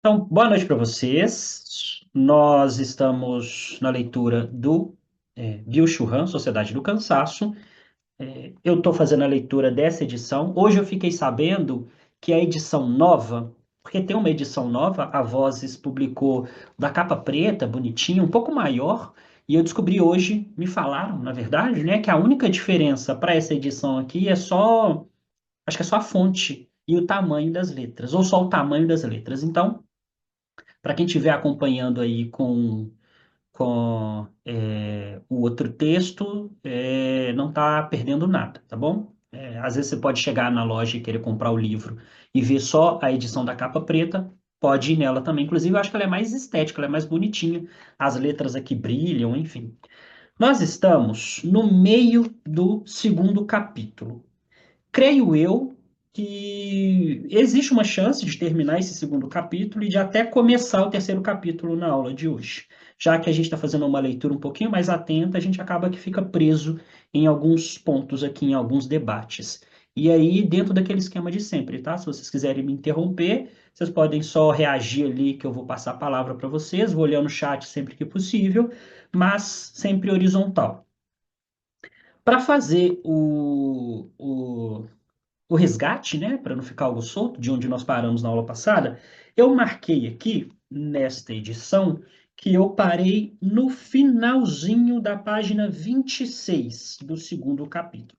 Então, boa noite para vocês. Nós estamos na leitura do Byung-Chul Han, Sociedade do Cansaço. Eu estou fazendo a leitura dessa edição. Hoje eu fiquei sabendo que a edição nova, porque tem uma edição nova, a Vozes publicou da capa preta, bonitinha, um pouco maior, e eu descobri hoje, me falaram, na verdade, né, que a única diferença para essa edição aqui é só, acho que é só a fonte e o tamanho das letras, ou só o tamanho das letras. Então, para quem estiver acompanhando aí com o outro texto, não está perdendo nada, tá bom? Às vezes você pode chegar na loja e querer comprar o livro e ver só a edição da capa preta, pode ir nela também. Inclusive, eu acho que ela é mais estética, ela é mais bonitinha, as letras aqui brilham, enfim. Nós estamos no meio do segundo capítulo. Creio eu que existe uma chance de terminar esse segundo capítulo e de até começar o terceiro capítulo na aula de hoje. Já que a gente está fazendo uma leitura um pouquinho mais atenta, a gente acaba que fica preso em alguns pontos aqui, em alguns debates. E aí, dentro daquele esquema de sempre, tá? Se vocês quiserem me interromper, vocês podem só reagir ali, que eu vou passar a palavra para vocês, vou olhar no chat sempre que possível, mas sempre horizontal. Para fazer o resgate, né, para não ficar algo solto, de onde nós paramos na aula passada, eu marquei aqui, nesta edição, que eu parei no finalzinho da página 26 do segundo capítulo.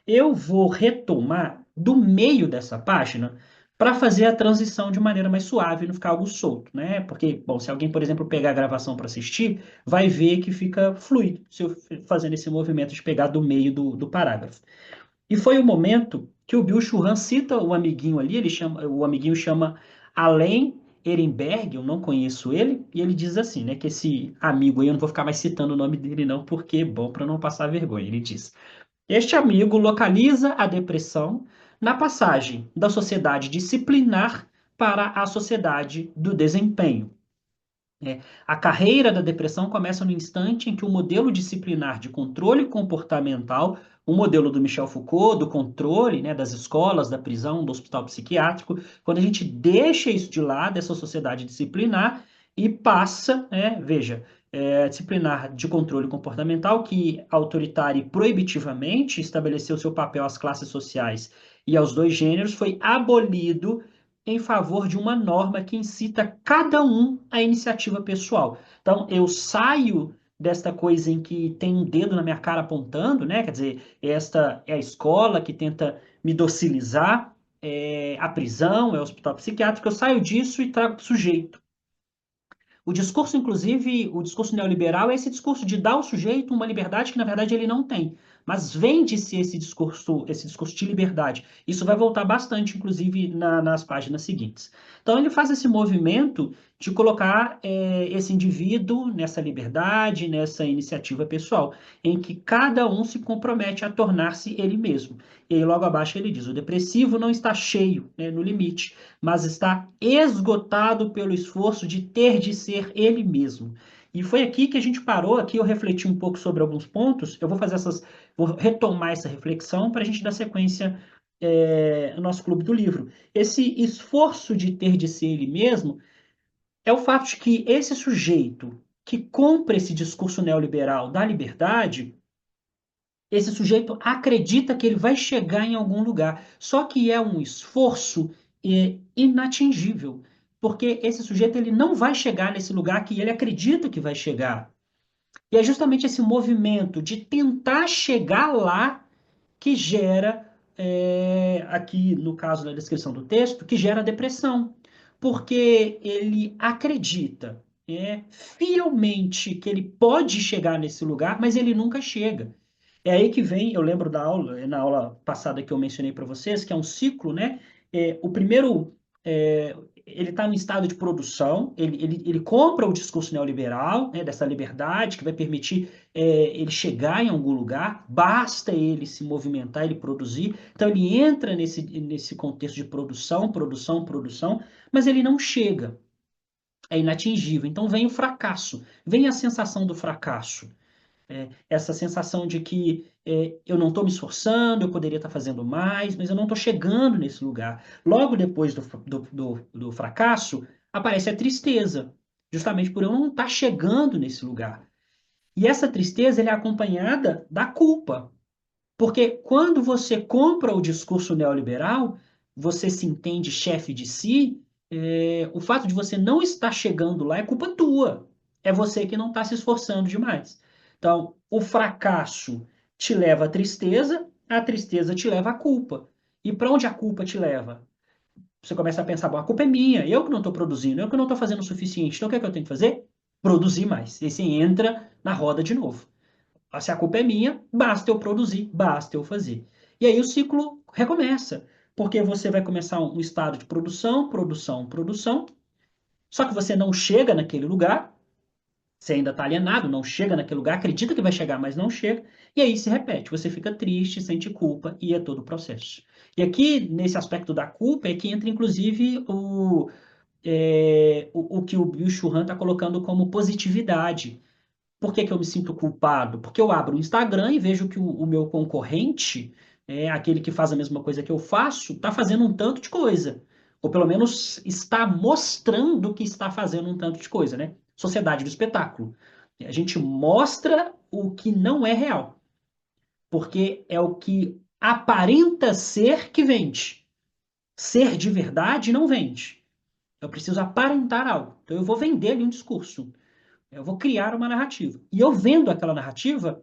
Eu vou retomar do meio dessa página para fazer a transição de maneira mais suave, não ficar algo solto, né? Porque, bom, se alguém, por exemplo, pegar a gravação para assistir, vai ver que fica fluido se eu fazendo esse movimento de pegar do meio do parágrafo. E foi o momento que o Bill Churran cita o amiguinho ali, o amiguinho chama Alain Ehrenberg, eu não conheço ele, e ele diz assim, né, que esse amigo aí, eu não vou ficar mais citando o nome dele não, porque é bom para não passar vergonha. Ele diz: este amigo localiza a depressão na passagem da sociedade disciplinar para a sociedade do desempenho. A carreira da depressão começa no instante em que o modelo disciplinar de controle comportamental, o modelo do Michel Foucault, do controle, né, das escolas, da prisão, do hospital psiquiátrico, quando a gente deixa isso de lado, essa sociedade disciplinar, e passa, veja, disciplinar de controle comportamental, que autoritária e proibitivamente estabeleceu seu papel às classes sociais e aos dois gêneros, foi abolido em favor de uma norma que incita cada um à iniciativa pessoal. Então, eu saio desta coisa em que tem um dedo na minha cara apontando, né? Quer dizer, esta é a escola que tenta me docilizar, é a prisão, é o hospital psiquiátrico, eu saio disso e trago para o sujeito. O discurso, inclusive, o discurso neoliberal é esse discurso de dar ao sujeito uma liberdade que, na verdade, ele não tem. Mas vende-se esse discurso de liberdade. Isso vai voltar bastante, inclusive, nas páginas seguintes. Então, ele faz esse movimento de colocar esse indivíduo nessa liberdade, nessa iniciativa pessoal, em que cada um se compromete a tornar-se ele mesmo. E aí, logo abaixo, ele diz: o depressivo não está cheio, né, no limite, mas está esgotado pelo esforço de ter de ser ele mesmo. E foi aqui que a gente parou, aqui eu refleti um pouco sobre alguns pontos, vou retomar essa reflexão para a gente dar sequência no nosso clube do livro. Esse esforço de ter de ser ele mesmo é o fato de que esse sujeito que compra esse discurso neoliberal da liberdade, esse sujeito acredita que ele vai chegar em algum lugar, só que é um esforço inatingível, porque esse sujeito ele não vai chegar nesse lugar que ele acredita que vai chegar. E é justamente esse movimento de tentar chegar lá que gera, aqui no caso da descrição do texto, que gera depressão, porque ele acredita fielmente que ele pode chegar nesse lugar, mas ele nunca chega. É aí que vem, eu lembro da aula, na aula passada que eu mencionei para vocês, que é um ciclo, né? O primeiro, ele está no estado de produção, ele compra o discurso neoliberal, né, dessa liberdade que vai permitir ele chegar em algum lugar, basta ele se movimentar, ele produzir. Então ele entra nesse contexto de produção, produção, produção, mas ele não chega, é inatingível. Então vem o fracasso, vem a sensação do fracasso. Essa sensação de que eu não estou me esforçando, eu poderia estar fazendo mais, mas eu não estou chegando nesse lugar. Logo depois do fracasso, aparece a tristeza, justamente por eu não estar chegando nesse lugar. E essa tristeza ela é acompanhada da culpa. Porque quando você compra o discurso neoliberal, você se entende chefe de si, o fato de você não estar chegando lá é culpa tua. É você que não está se esforçando demais. Então, o fracasso te leva à tristeza, a tristeza te leva à culpa. E para onde a culpa te leva? Você começa a pensar, bom, a culpa é minha, eu que não estou produzindo, eu que não estou fazendo o suficiente. Então, o que é que eu tenho que fazer? Produzir mais. E você entra na roda de novo. Se a culpa é minha, basta eu produzir, basta eu fazer. E aí o ciclo recomeça, porque você vai começar um estado de produção, produção, produção, só que você não chega naquele lugar, você ainda está alienado, não chega naquele lugar, acredita que vai chegar, mas não chega, e aí se repete, você fica triste, sente culpa, e é todo o processo. E aqui, nesse aspecto da culpa, é que entra, inclusive, o que o Bill Churran está colocando como positividade. Por que que eu me sinto culpado? Porque eu abro o Instagram e vejo que o meu concorrente, aquele que faz a mesma coisa que eu faço, está fazendo um tanto de coisa. Ou pelo menos está mostrando que está fazendo um tanto de coisa, né? Sociedade do espetáculo. A gente mostra o que não é real, porque é o que aparenta ser que vende. Ser de verdade não vende. Eu preciso aparentar algo. Então eu vou vender ali um discurso. Eu vou criar uma narrativa. E eu vendo aquela narrativa,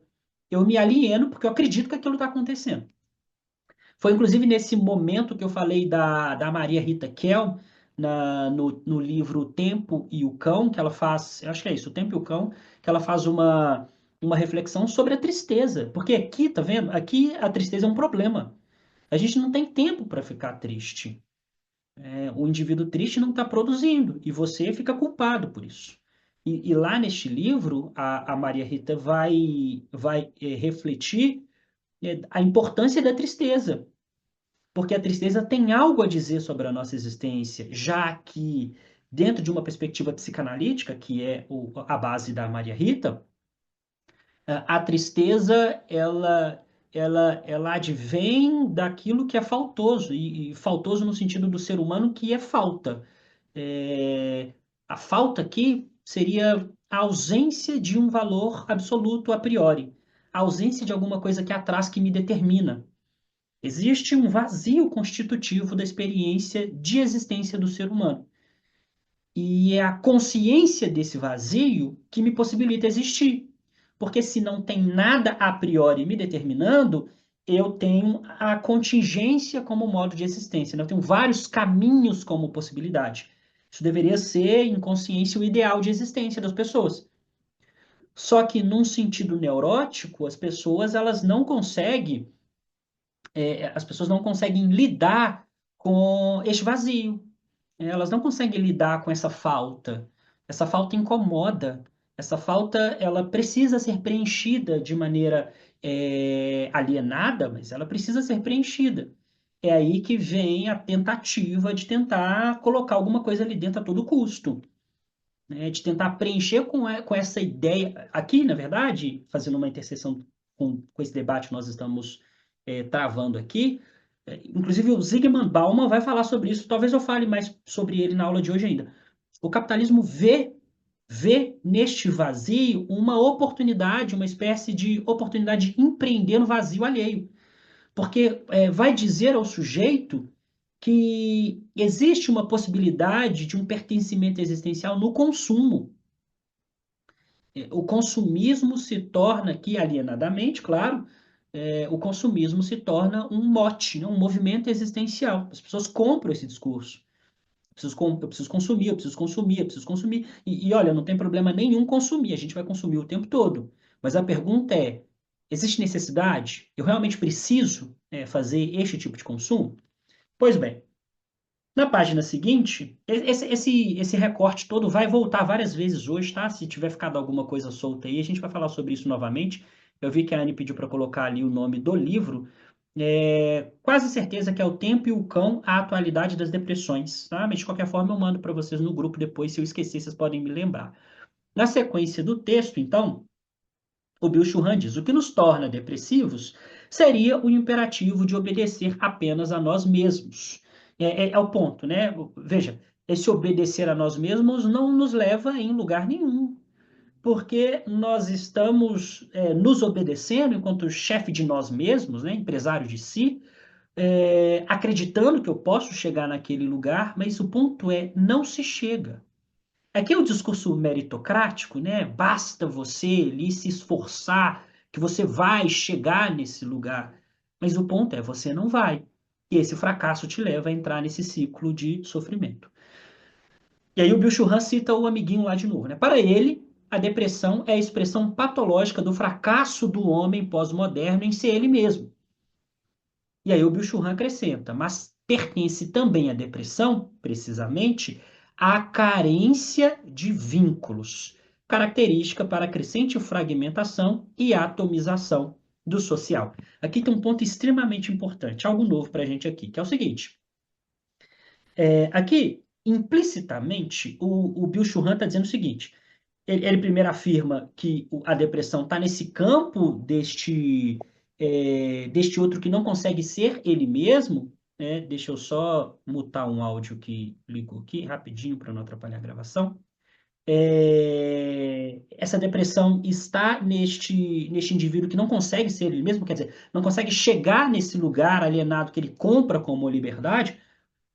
eu me alieno porque eu acredito que aquilo está acontecendo. Foi inclusive nesse momento que eu falei da Maria Rita Kell, no livro O Tempo e o Cão, que ela faz, eu acho que é isso, O Tempo e o Cão, que ela faz uma reflexão sobre a tristeza. Porque aqui, tá vendo? Aqui a tristeza é um problema. A gente não tem tempo para ficar triste. O indivíduo triste não está produzindo e você fica culpado por isso. E lá neste livro, a Maria Rita vai refletir a importância da tristeza, porque a tristeza tem algo a dizer sobre a nossa existência, já que, dentro de uma perspectiva psicanalítica, que é a base da Maria Rita, a tristeza ela advém daquilo que é faltoso, e faltoso no sentido do ser humano que é falta. É, a falta aqui seria a ausência de um valor absoluto a priori, a ausência de alguma coisa que atrás que me determina. Existe um vazio constitutivo da experiência de existência do ser humano. E é a consciência desse vazio que me possibilita existir. Porque se não tem nada a priori me determinando, eu tenho a contingência como modo de existência, né? Eu tenho vários caminhos como possibilidade. Isso deveria ser, em consciência, o ideal de existência das pessoas. Só que, num sentido neurótico, as pessoas não conseguem lidar com este vazio. Elas não conseguem lidar com essa falta. Essa falta incomoda. Essa falta, ela precisa ser preenchida de maneira alienada, mas ela precisa ser preenchida. É aí que vem a tentativa de tentar colocar alguma coisa ali dentro a todo custo, né? De tentar preencher com essa ideia. Aqui, na verdade, fazendo uma interseção com esse debate que nós estamos travando aqui, inclusive o Zygmunt Bauman vai falar sobre isso, talvez eu fale mais sobre ele na aula de hoje ainda. O capitalismo vê neste vazio uma oportunidade, uma espécie de oportunidade de empreender no vazio alheio. Porque vai dizer ao sujeito que existe uma possibilidade de um pertencimento existencial no consumo. O consumismo se torna, aqui alienadamente, claro, o consumismo se torna um mote, né, um movimento existencial. As pessoas compram esse discurso. Eu preciso consumir, eu preciso consumir, eu preciso consumir. E olha, não tem problema nenhum consumir, a gente vai consumir o tempo todo. Mas a pergunta é: existe necessidade? Eu realmente preciso fazer este tipo de consumo? Pois bem, na página seguinte, esse recorte todo vai voltar várias vezes hoje, tá? Se tiver ficado alguma coisa solta aí, a gente vai falar sobre isso novamente. Eu vi que a Anne pediu para colocar ali o nome do livro. Quase certeza que é O Tempo e o Cão, a Atualidade das Depressões, tá? Mas de qualquer forma eu mando para vocês no grupo depois, se eu esquecer, vocês podem me lembrar. Na sequência do texto, então, o Bill Churran diz: o que nos torna depressivos seria o imperativo de obedecer apenas a nós mesmos. É o ponto, né? Veja, esse obedecer a nós mesmos não nos leva em lugar nenhum, porque nós estamos nos obedecendo enquanto chefe de nós mesmos, né, empresário de si, acreditando que eu posso chegar naquele lugar, mas o ponto é, não se chega. Aqui é o discurso meritocrático, né? Basta você ali se esforçar, que você vai chegar nesse lugar. Mas o ponto é, você não vai. E esse fracasso te leva a entrar nesse ciclo de sofrimento. E aí o Bill Churran cita o amiguinho lá de novo, né? Para ele, a depressão é a expressão patológica do fracasso do homem pós-moderno em ser ele mesmo. E aí o Bill Churran acrescenta, mas pertence também à depressão, precisamente, à carência de vínculos, característica para a crescente fragmentação e atomização do social. Aqui tem um ponto extremamente importante, algo novo para a gente aqui, que é o seguinte. Aqui, implicitamente, o Bill Churran está dizendo o seguinte, ele primeiro afirma que a depressão está nesse campo deste outro que não consegue ser ele mesmo, né? Deixa eu só mutar um áudio que ligou aqui rapidinho para não atrapalhar a gravação. Essa depressão está neste indivíduo que não consegue ser ele mesmo, quer dizer, não consegue chegar nesse lugar alienado que ele compra como liberdade,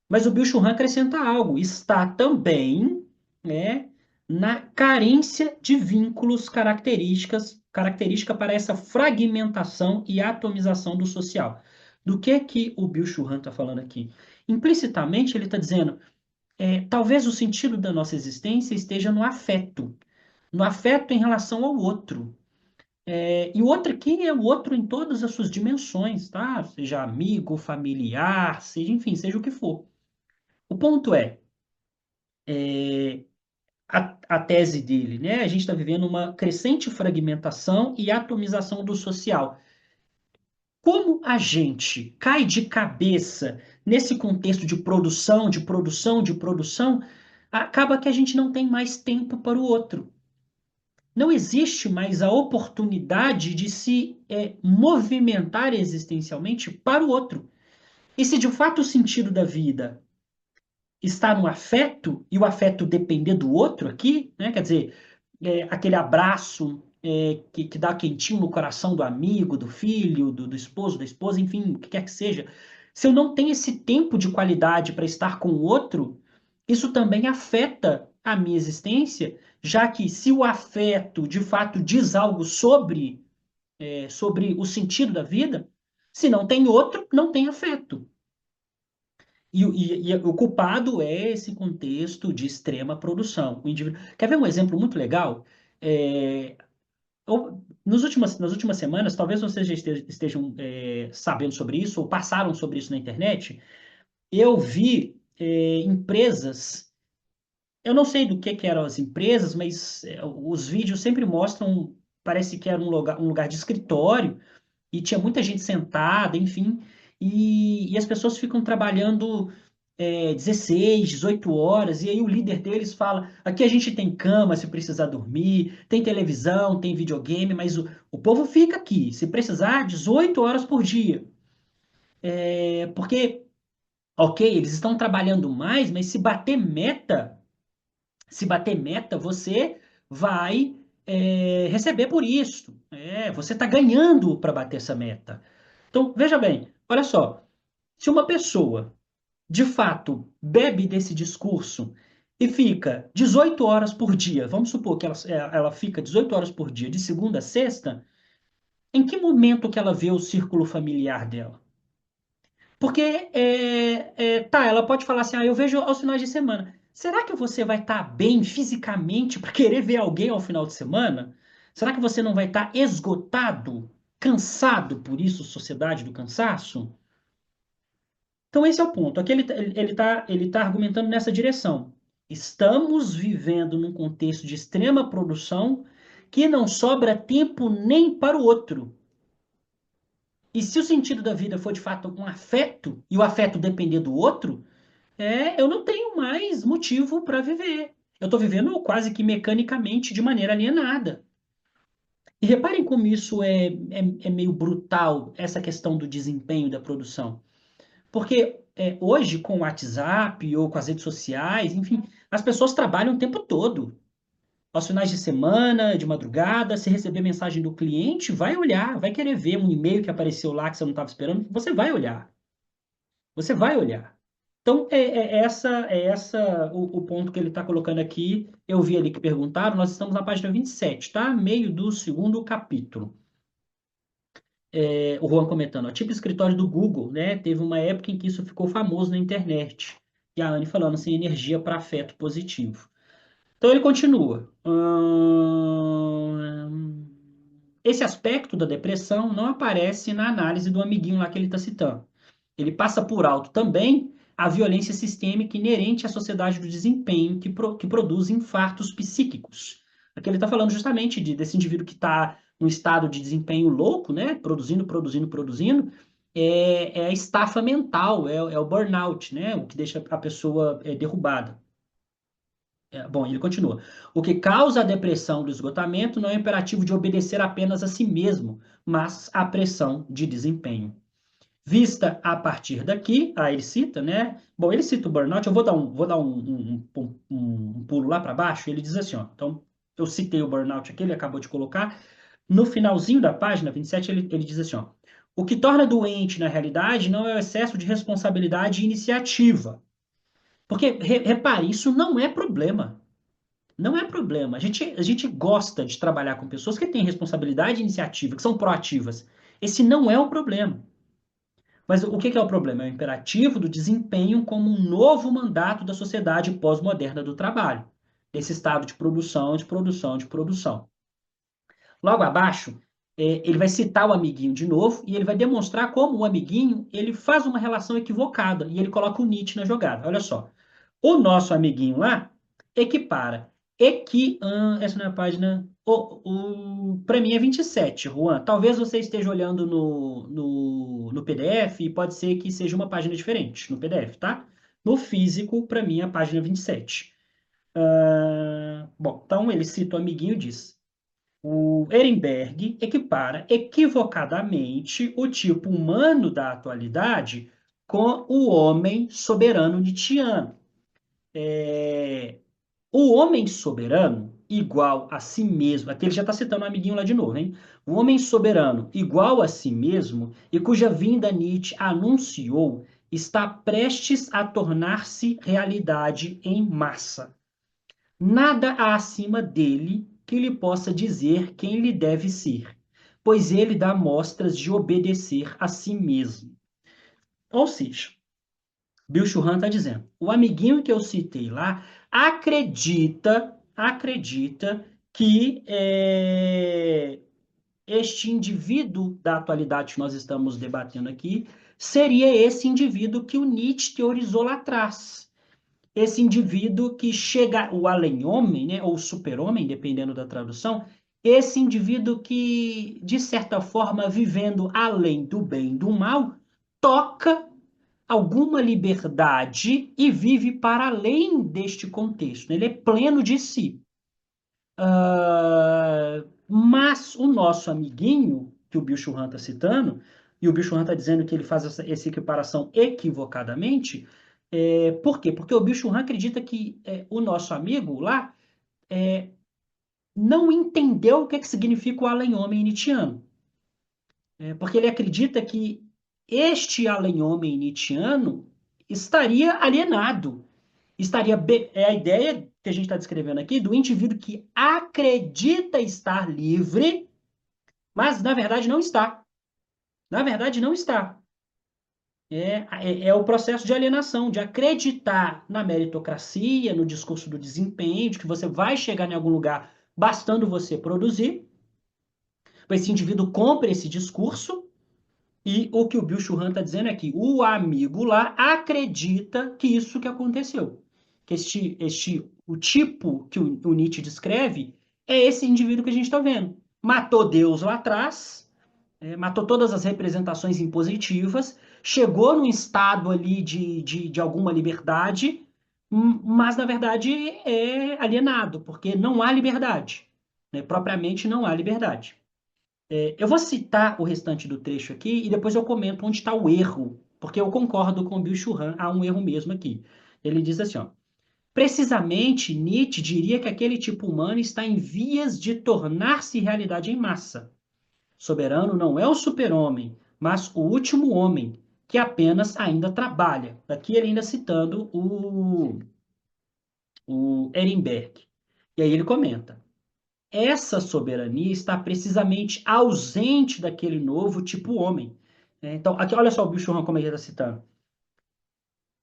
mas o Bill Churran acrescenta algo, está também, né, na carência de vínculos característica para essa fragmentação e atomização do social. Do que o Bill Churran está falando aqui? Implicitamente, ele está dizendo, talvez o sentido da nossa existência esteja no afeto em relação ao outro. E o outro aqui é o outro em todas as suas dimensões, tá? Seja amigo, familiar, seja, enfim, seja o que for. O ponto é, a tese dele, né? A gente está vivendo uma crescente fragmentação e atomização do social. Como a gente cai de cabeça nesse contexto de produção, de produção, de produção, acaba que a gente não tem mais tempo para o outro. Não existe mais a oportunidade de se movimentar existencialmente para o outro. E se de fato o sentido da vida estar no afeto e o afeto depender do outro aqui, né? Quer dizer, aquele abraço que dá quentinho no coração do amigo, do filho, do esposo, da esposa, enfim, o que quer que seja. Se eu não tenho esse tempo de qualidade para estar com o outro, isso também afeta a minha existência, já que se o afeto de fato diz algo sobre o sentido da vida, se não tem outro, não tem afeto. E o culpado é esse contexto de extrema produção. O indivíduo... Quer ver um exemplo muito legal? É, nas últimas semanas, talvez vocês já estejam sabendo sobre isso, ou passaram sobre isso na internet, eu vi empresas, eu não sei do que eram as empresas, mas os vídeos sempre mostram, parece que era um lugar de escritório, e tinha muita gente sentada, enfim, e as pessoas ficam trabalhando 16, 18 horas, e aí o líder deles fala: aqui a gente tem cama se precisar dormir, tem televisão, tem videogame, mas o povo fica aqui, se precisar, 18 horas por dia. Porque, ok, eles estão trabalhando mais, mas se bater meta, você vai receber por isso. Você está ganhando para bater essa meta. Então, veja bem, olha só, se uma pessoa de fato bebe desse discurso e fica 18 horas por dia, vamos supor que ela fica 18 horas por dia, de segunda a sexta, em que momento que ela vê o círculo familiar dela? Porque, tá, ela pode falar assim, eu vejo aos finais de semana. Será que você vai estar bem fisicamente para querer ver alguém ao final de semana? Será que você não vai estar esgotado, cansado por isso, sociedade do cansaço? Então, esse é o ponto. Aqui ele tá argumentando nessa direção. Estamos vivendo num contexto de extrema produção que não sobra tempo nem para o outro. E se o sentido da vida for de fato um afeto, e o afeto depender do outro, eu não tenho mais motivo para viver. Eu estou vivendo quase que mecanicamente, de maneira alienada. E reparem como isso é meio brutal, essa questão do desempenho da produção. Porque hoje, com o WhatsApp ou com as redes sociais, enfim, as pessoas trabalham o tempo todo. Aos finais de semana, de madrugada, se receber mensagem do cliente, vai olhar, vai querer ver um e-mail que apareceu lá que você não estava esperando, você vai olhar. Você vai olhar. Então, é essa o ponto que ele está colocando aqui. Eu vi ali que perguntaram, nós estamos na página 27, tá? Meio do segundo capítulo. O Juan comentando, ó, tipo escritório do Google, né? Teve uma época em que isso ficou famoso na internet. E a Anne falando assim, energia para afeto positivo. Então ele continua. Esse aspecto da depressão não aparece na análise do amiguinho lá que ele está citando. Ele passa por alto também a violência sistêmica inerente à sociedade do desempenho que produz infartos psíquicos. Aqui ele está falando justamente desse indivíduo que está num estado de desempenho louco, né? Produzindo, produzindo, produzindo. É a estafa mental, é o burnout, né? O que deixa a pessoa derrubada. Bom, ele continua. O que causa a depressão do esgotamento não é o imperativo de obedecer apenas a si mesmo, mas a pressão de desempenho. Vista a partir daqui, ele cita, né? Bom, ele cita o burnout, eu vou dar um pulo lá para baixo, ele diz assim, ó, então, eu citei o burnout aqui, ele acabou de colocar, no finalzinho da página 27, ele diz assim, ó, o que torna doente, na realidade, não é o excesso de responsabilidade e iniciativa, porque, repare, isso não é problema, não é problema, a gente gosta de trabalhar com pessoas que têm responsabilidade e iniciativa, que são proativas, esse não é o problema. Mas o que é o problema? É o imperativo do desempenho como um novo mandato da sociedade pós-moderna do trabalho, desse estado de produção, de produção, de produção. Logo abaixo, ele vai citar o amiguinho de novo e ele vai demonstrar como o amiguinho ele faz uma relação equivocada e ele coloca o Nietzsche na jogada. Olha só, o nosso amiguinho lá equipara. Essa não é a página. Para mim é 27, Juan. Talvez você esteja olhando no PDF e pode ser que seja uma página diferente no PDF, tá? No físico, para mim, é a página 27. Bom, então ele cita o amiguinho e diz: o Ehrenberg equipara equivocadamente o tipo humano da atualidade com o homem soberano nietzschiano. O homem soberano igual a si mesmo, aqui ele já está citando um amiguinho lá de novo, hein? O homem soberano igual a si mesmo e cuja vinda Nietzsche anunciou está prestes a tornar-se realidade em massa. Nada há acima dele que lhe possa dizer quem lhe deve ser, pois ele dá mostras de obedecer a si mesmo. Ou seja, Bill Churran está dizendo, o amiguinho que eu citei lá acredita que este indivíduo da atualidade que nós estamos debatendo aqui seria esse indivíduo que o Nietzsche teorizou lá atrás. Esse indivíduo que chega, o além-homem, né, ou super-homem, dependendo da tradução, esse indivíduo que, de certa forma, vivendo além do bem e do mal, toca alguma liberdade e vive para além deste contexto. Ele é pleno de si. Mas o nosso amiguinho, que o Bill Churran está citando, e o Bill Churran está dizendo que ele faz essa equiparação equivocadamente, por quê? Porque o Bill Churran acredita que o nosso amigo lá não entendeu o que significa o além-homem nietzschiano. Porque ele acredita que este além-homem nietzschiano estaria alienado. É a ideia que a gente está descrevendo aqui do indivíduo que acredita estar livre, mas na verdade não está. Na verdade não está. É o processo de alienação, de acreditar na meritocracia, no discurso do desempenho, de que você vai chegar em algum lugar bastando você produzir. Esse indivíduo compra esse discurso e o que o Bill Churran está dizendo é que o amigo lá acredita que isso que aconteceu. Que o tipo que o Nietzsche descreve é esse indivíduo que a gente está vendo. Matou Deus lá atrás, matou todas as representações impositivas, chegou num estado ali de alguma liberdade, mas na verdade é alienado, porque não há liberdade. Né? Propriamente não há liberdade. Eu vou citar o restante do trecho aqui e depois eu comento onde está o erro porque eu concordo com o Byung-Chul Han, há um erro mesmo aqui. Ele diz assim, ó, precisamente Nietzsche diria que aquele tipo humano está em vias de tornar-se realidade em massa. Soberano não é o super-homem, mas o último homem, que apenas ainda trabalha. Aqui ele ainda citando o Ehrenberg. E aí ele comenta: essa soberania está precisamente ausente daquele novo tipo homem. Então, aqui olha só o Bill Churran como ele está citando.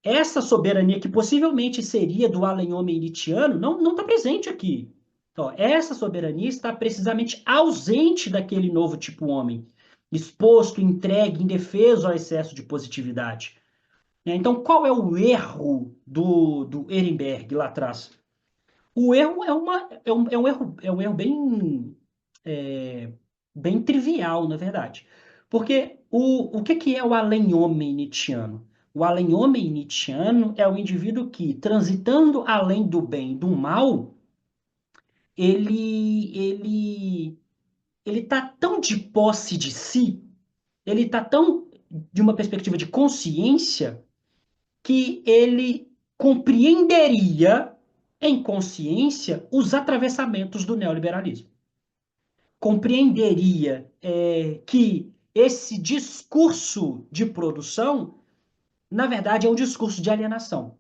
Essa soberania que possivelmente seria do além-homem nietzschiano não está presente aqui. Então, essa soberania está precisamente ausente daquele novo tipo homem, exposto, entregue, indefeso ao excesso de positividade. Então, qual é o erro do Ehrenberg lá atrás? O erro é um erro é, bem trivial, na verdade. Porque o que é o além-homem nietzschiano? O além-homem nietzschiano é o indivíduo que, transitando além do bem e do mal, ele, ele, ele está tão de posse de si, ele está tão de uma perspectiva de consciência, que ele compreenderia em consciência os atravessamentos do neoliberalismo. Compreenderia que esse discurso de produção, na verdade, é um discurso de alienação.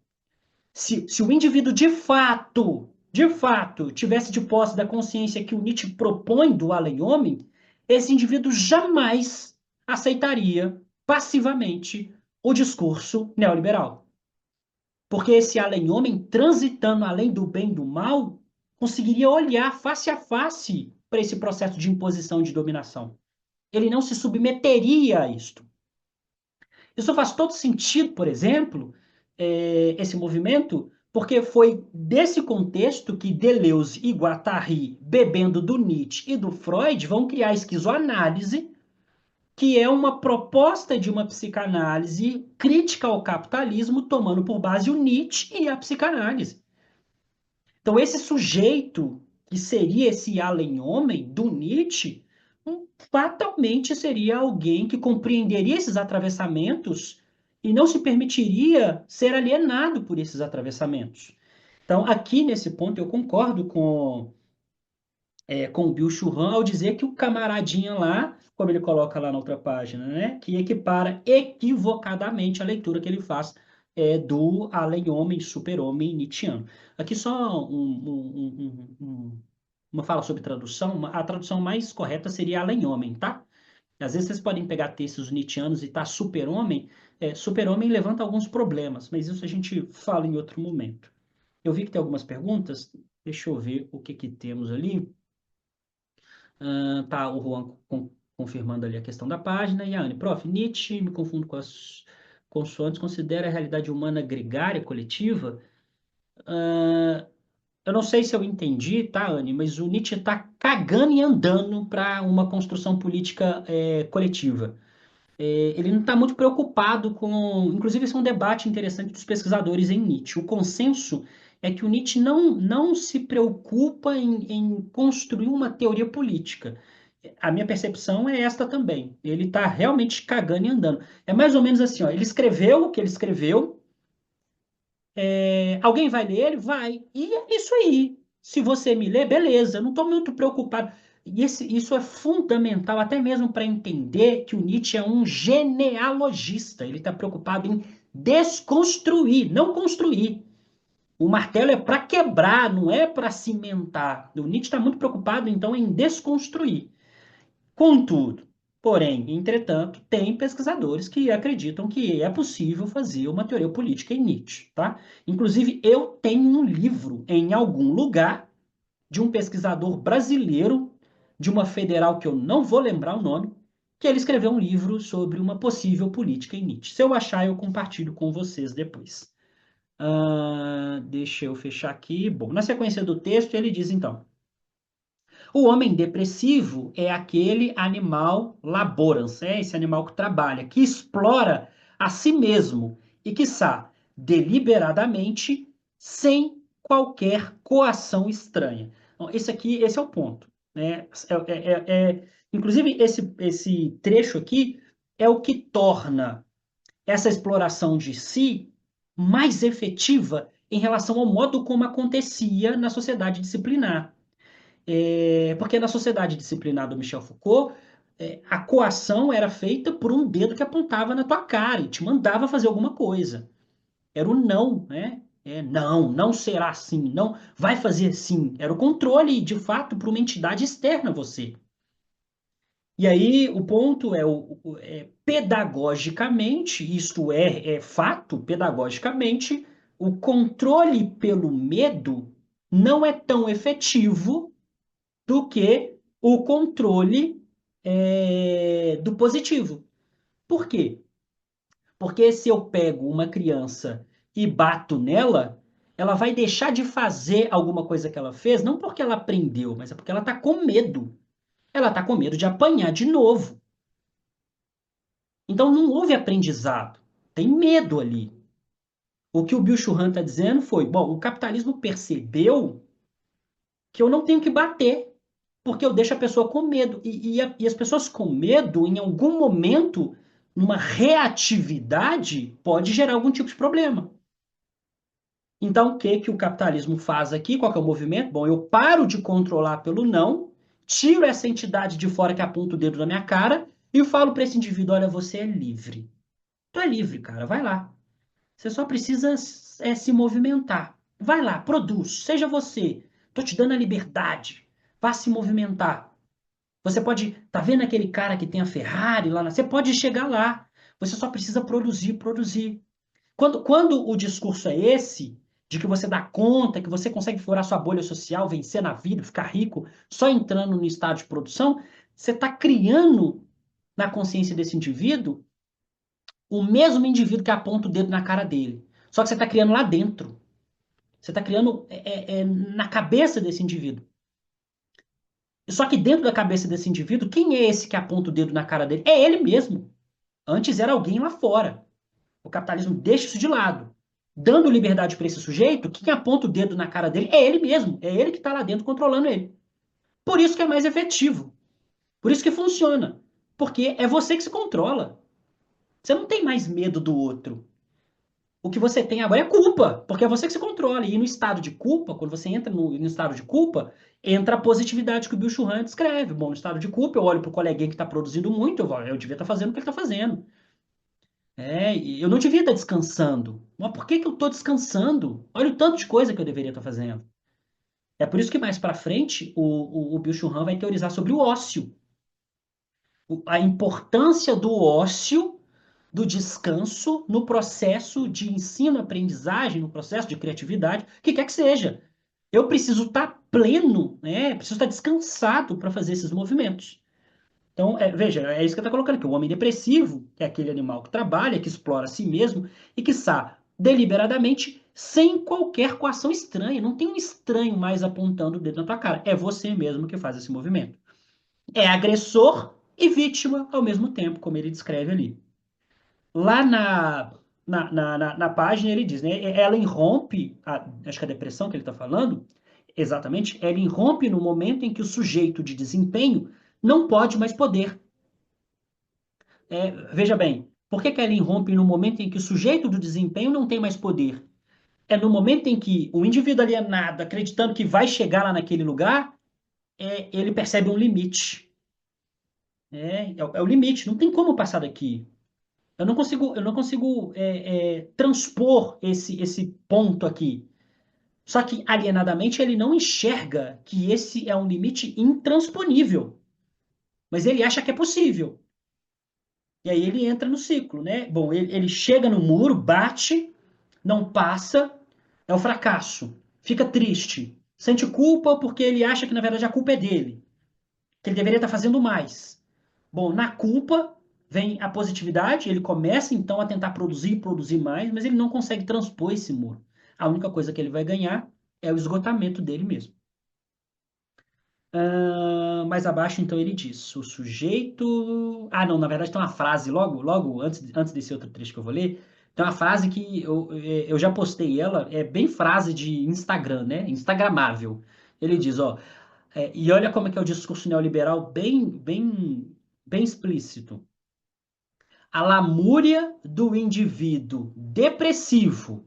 Se o indivíduo de fato, tivesse de posse da consciência que o Nietzsche propõe do além-homem, esse indivíduo jamais aceitaria passivamente o discurso neoliberal. Porque esse além-homem, transitando além do bem e do mal, conseguiria olhar face a face para esse processo de imposição e de dominação. Ele não se submeteria a isto. Isso faz todo sentido, por exemplo, esse movimento, porque foi desse contexto que Deleuze e Guattari, bebendo do Nietzsche e do Freud, vão criar a esquizoanálise, que é uma proposta de uma psicanálise crítica ao capitalismo, tomando por base o Nietzsche e a psicanálise. Então, esse sujeito, que seria esse além-homem do Nietzsche, fatalmente seria alguém que compreenderia esses atravessamentos e não se permitiria ser alienado por esses atravessamentos. Então, aqui nesse ponto, eu concordo com o Bill Churran ao dizer que o camaradinha lá, como ele coloca lá na outra página, né, que equipara equivocadamente a leitura que ele faz do além-homem, super-homem nietzschiano. Aqui só uma fala sobre tradução. A tradução mais correta seria além-homem, tá? Às vezes vocês podem pegar textos nietzschianos e tá super-homem. Super-homem levanta alguns problemas, mas isso a gente fala em outro momento. Eu vi que tem algumas perguntas. Deixa eu ver o que que temos ali. Tá o Juan confirmando ali a questão da página. E a Anne, prof, Nietzsche, me confundo com as consoantes, considera a realidade humana gregária, coletiva? Eu não sei se eu entendi, tá, Anne, mas o Nietzsche está cagando e andando para uma construção política coletiva. Ele não está muito preocupado com. Inclusive, esse é um debate interessante dos pesquisadores em Nietzsche. O consenso é que o Nietzsche não se preocupa em construir uma teoria política. A minha percepção é esta também. Ele está realmente cagando e andando. É mais ou menos assim, ó, ele escreveu o que ele escreveu, alguém vai ler ele? Vai. E é isso aí. Se você me ler, beleza. Eu não estou muito preocupado. E isso é fundamental, até mesmo para entender que o Nietzsche é um genealogista. Ele está preocupado em desconstruir, não construir. O martelo é para quebrar, não é para cimentar. O Nietzsche está muito preocupado, então, em desconstruir. Contudo, porém, entretanto, tem pesquisadores que acreditam que é possível fazer uma teoria política em Nietzsche, tá? Inclusive, eu tenho um livro em algum lugar de um pesquisador brasileiro, de uma federal que eu não vou lembrar o nome, que ele escreveu um livro sobre uma possível política em Nietzsche. Se eu achar, eu compartilho com vocês depois. Deixa eu fechar aqui. Bom, na sequência do texto, ele diz então: o homem depressivo é aquele animal laborans, é esse animal que trabalha, que explora a si mesmo e, quiçá, deliberadamente, sem qualquer coação estranha. Então, esse é o ponto, né? Inclusive, esse trecho aqui é o que torna essa exploração de si mais efetiva em relação ao modo como acontecia na sociedade disciplinar. Porque na sociedade disciplinar do Michel Foucault, a coação era feita por um dedo que apontava na tua cara e te mandava fazer alguma coisa. Era o não, né? Não, não será assim, não vai fazer assim. Era o controle, de fato, para uma entidade externa a você. E aí o ponto pedagogicamente, isto é fato, pedagogicamente, o controle pelo medo não é tão efetivo do que o controle do positivo. Por quê? Porque se eu pego uma criança e bato nela, ela vai deixar de fazer alguma coisa que ela fez, não porque ela aprendeu, mas é porque ela está com medo. Ela está com medo de apanhar de novo. Então não houve aprendizado. Tem medo ali. O que o Bill Churran está dizendo foi: bom, o capitalismo percebeu que eu não tenho que bater, porque eu deixo a pessoa com medo. E as pessoas com medo, em algum momento, numa reatividade, pode gerar algum tipo de problema. Então, o que que o capitalismo faz aqui? Qual que é o movimento? Bom, eu paro de controlar pelo não, tiro essa entidade de fora que aponta o dedo na minha cara e falo para esse indivíduo: olha, você é livre. Tu é livre, cara, vai lá. Você só precisa se movimentar. Vai lá, produz, seja você. Tô te dando a liberdade. Vá se movimentar. Você pode, tá vendo aquele cara que tem a Ferrari lá Você pode chegar lá. Você só precisa produzir, produzir. Quando o discurso é esse, de que você dá conta, que você consegue furar sua bolha social, vencer na vida, ficar rico, só entrando no estado de produção, você está criando na consciência desse indivíduo o mesmo indivíduo que aponta o dedo na cara dele. Só que você está criando lá dentro. Você está criando na cabeça desse indivíduo. Só que dentro da cabeça desse indivíduo, quem é esse que aponta o dedo na cara dele? É ele mesmo. Antes era alguém lá fora. O capitalismo deixa isso de lado. Dando liberdade para esse sujeito, quem aponta o dedo na cara dele é ele mesmo. É ele que está lá dentro controlando ele. Por isso que é mais efetivo. Por isso que funciona. Porque é você que se controla. Você não tem mais medo do outro. O que você tem agora é culpa, porque é você que se controla. E no estado de culpa, quando você entra no estado de culpa, entra a positividade que o Bill Churran descreve. Bom, no estado de culpa, eu olho para o coleguinha que está produzindo muito, eu devia estar fazendo o que ele está fazendo. E eu não devia estar descansando. Mas por que que eu estou descansando? Olha o tanto de coisa que eu deveria estar fazendo. É por isso que mais para frente o Bill Churran vai teorizar sobre o ócio. A importância do ócio, do descanso no processo de ensino-aprendizagem, no processo de criatividade, que quer que seja. Eu preciso estar pleno, né? Preciso estar descansado para fazer esses movimentos. Então, veja, é isso que está colocando aqui. O homem depressivo é aquele animal que trabalha, que explora a si mesmo e que está deliberadamente sem qualquer coação estranha. Não tem um estranho mais apontando o dedo na tua cara. É você mesmo que faz esse movimento. É agressor e vítima ao mesmo tempo, como ele descreve ali. Lá na página ele diz, né? Ela irrompe, acho que a depressão que ele está falando, exatamente, ela irrompe no momento em que o sujeito de desempenho não pode mais poder. Veja bem, por que que ela irrompe no momento em que o sujeito do desempenho não tem mais poder? É no momento em que o indivíduo alienado, acreditando que vai chegar lá naquele lugar, ele percebe um limite. É o limite, não tem como passar daqui. Eu não consigo transpor esse ponto aqui. Só que alienadamente ele não enxerga que esse é um limite intransponível. Mas ele acha que é possível. E aí ele entra no ciclo, né? Bom, ele chega no muro, bate, não passa, é o fracasso. Fica triste. Sente culpa porque ele acha que na verdade a culpa é dele. Que ele deveria estar fazendo mais. Bom, na culpa vem a positividade, ele começa então a tentar produzir e produzir mais, mas ele não consegue transpor esse muro. A única coisa que ele vai ganhar é o esgotamento dele mesmo. Mais abaixo, então, ele diz: o sujeito. Ah, não, na verdade tem uma frase, logo antes desse outro trecho que eu vou ler, tem uma frase que eu já postei ela, é bem frase de Instagram, né? Instagramável. Ele diz: ó, e olha como é que é o discurso neoliberal bem explícito. A lamúria do indivíduo depressivo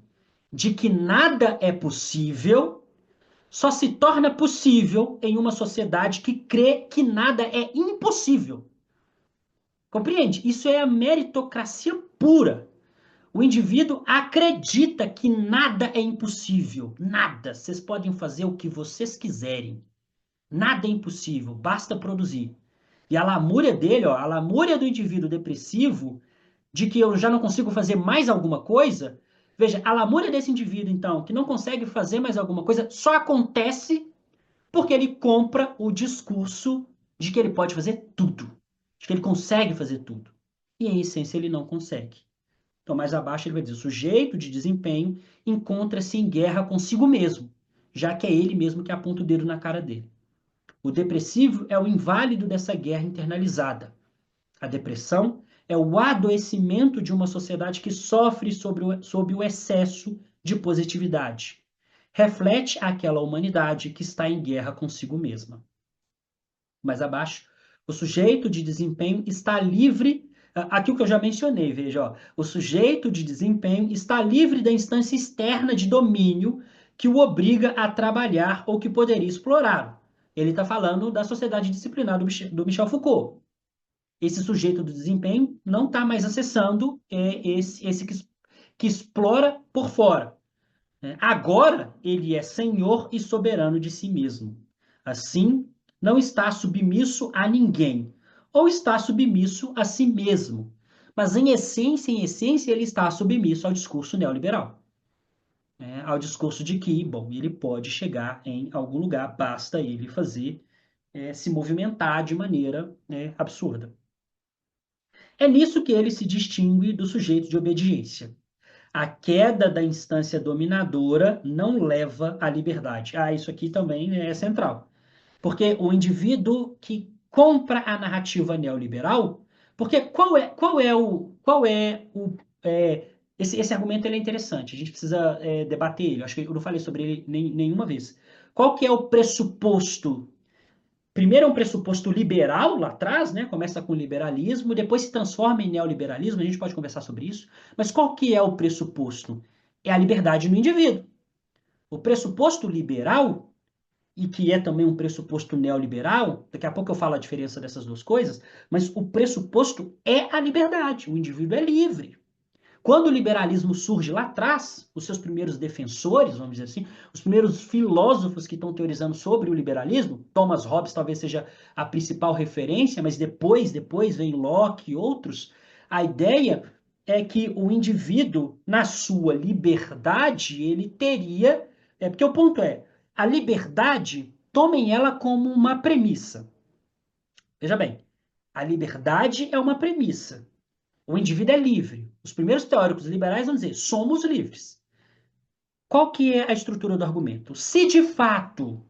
de que nada é possível só se torna possível em uma sociedade que crê que nada é impossível. Compreende? Isso é a meritocracia pura. O indivíduo acredita que nada é impossível. Nada. Vocês podem fazer o que vocês quiserem. Nada é impossível. Basta produzir. E a lamúria dele, ó, a lamúria do indivíduo depressivo, de que eu já não consigo fazer mais alguma coisa. Veja, a lamúria desse indivíduo, então, que não consegue fazer mais alguma coisa, só acontece porque ele compra o discurso de que ele pode fazer tudo, de que ele consegue fazer tudo. E, em essência, ele não consegue. Então, mais abaixo, ele vai dizer: o sujeito de desempenho encontra-se em guerra consigo mesmo, já que é ele mesmo que aponta o dedo na cara dele. O depressivo é o inválido dessa guerra internalizada. A depressão é o adoecimento de uma sociedade que sofre sob o excesso de positividade. Reflete aquela humanidade que está em guerra consigo mesma. Mais abaixo, o sujeito de desempenho está livre. Aqui o que eu já mencionei, veja, ó, o sujeito de desempenho está livre da instância externa de domínio que o obriga a trabalhar ou que poderia explorá-lo. Ele está falando da sociedade disciplinar do Michel Foucault. Esse sujeito do desempenho não está mais acessando esse que explora por fora. Agora ele é senhor e soberano de si mesmo. Assim, não está submisso a ninguém, ou está submisso a si mesmo. Mas em essência, ele está submisso ao discurso neoliberal. Ao discurso de que, bom, ele pode chegar em algum lugar, basta ele fazer, se movimentar de maneira absurda. É nisso que ele se distingue do sujeito de obediência. A queda da instância dominadora não leva à liberdade. Isso aqui também é central. Porque o indivíduo que compra a narrativa neoliberal, porque esse argumento ele é interessante, a gente precisa debater ele, acho que eu não falei sobre ele nenhuma vez. Qual que é o pressuposto? Primeiro é um pressuposto liberal lá atrás, né? Começa com liberalismo, depois se transforma em neoliberalismo, a gente pode conversar sobre isso. Mas qual que é o pressuposto? É a liberdade no indivíduo. O pressuposto liberal, e que é também um pressuposto neoliberal, daqui a pouco eu falo a diferença dessas duas coisas, mas o pressuposto é a liberdade. O indivíduo é livre. Quando o liberalismo surge lá atrás, os seus primeiros defensores, vamos dizer assim, os primeiros filósofos que estão teorizando sobre o liberalismo, Thomas Hobbes talvez seja a principal referência, mas depois vem Locke e outros, a ideia é que o indivíduo, na sua liberdade, ele teria, porque o ponto é, a liberdade, tomem ela como uma premissa. Veja bem, a liberdade é uma premissa. O indivíduo é livre. Os primeiros teóricos liberais vão dizer, somos livres. Qual que é a estrutura do argumento? Se de fato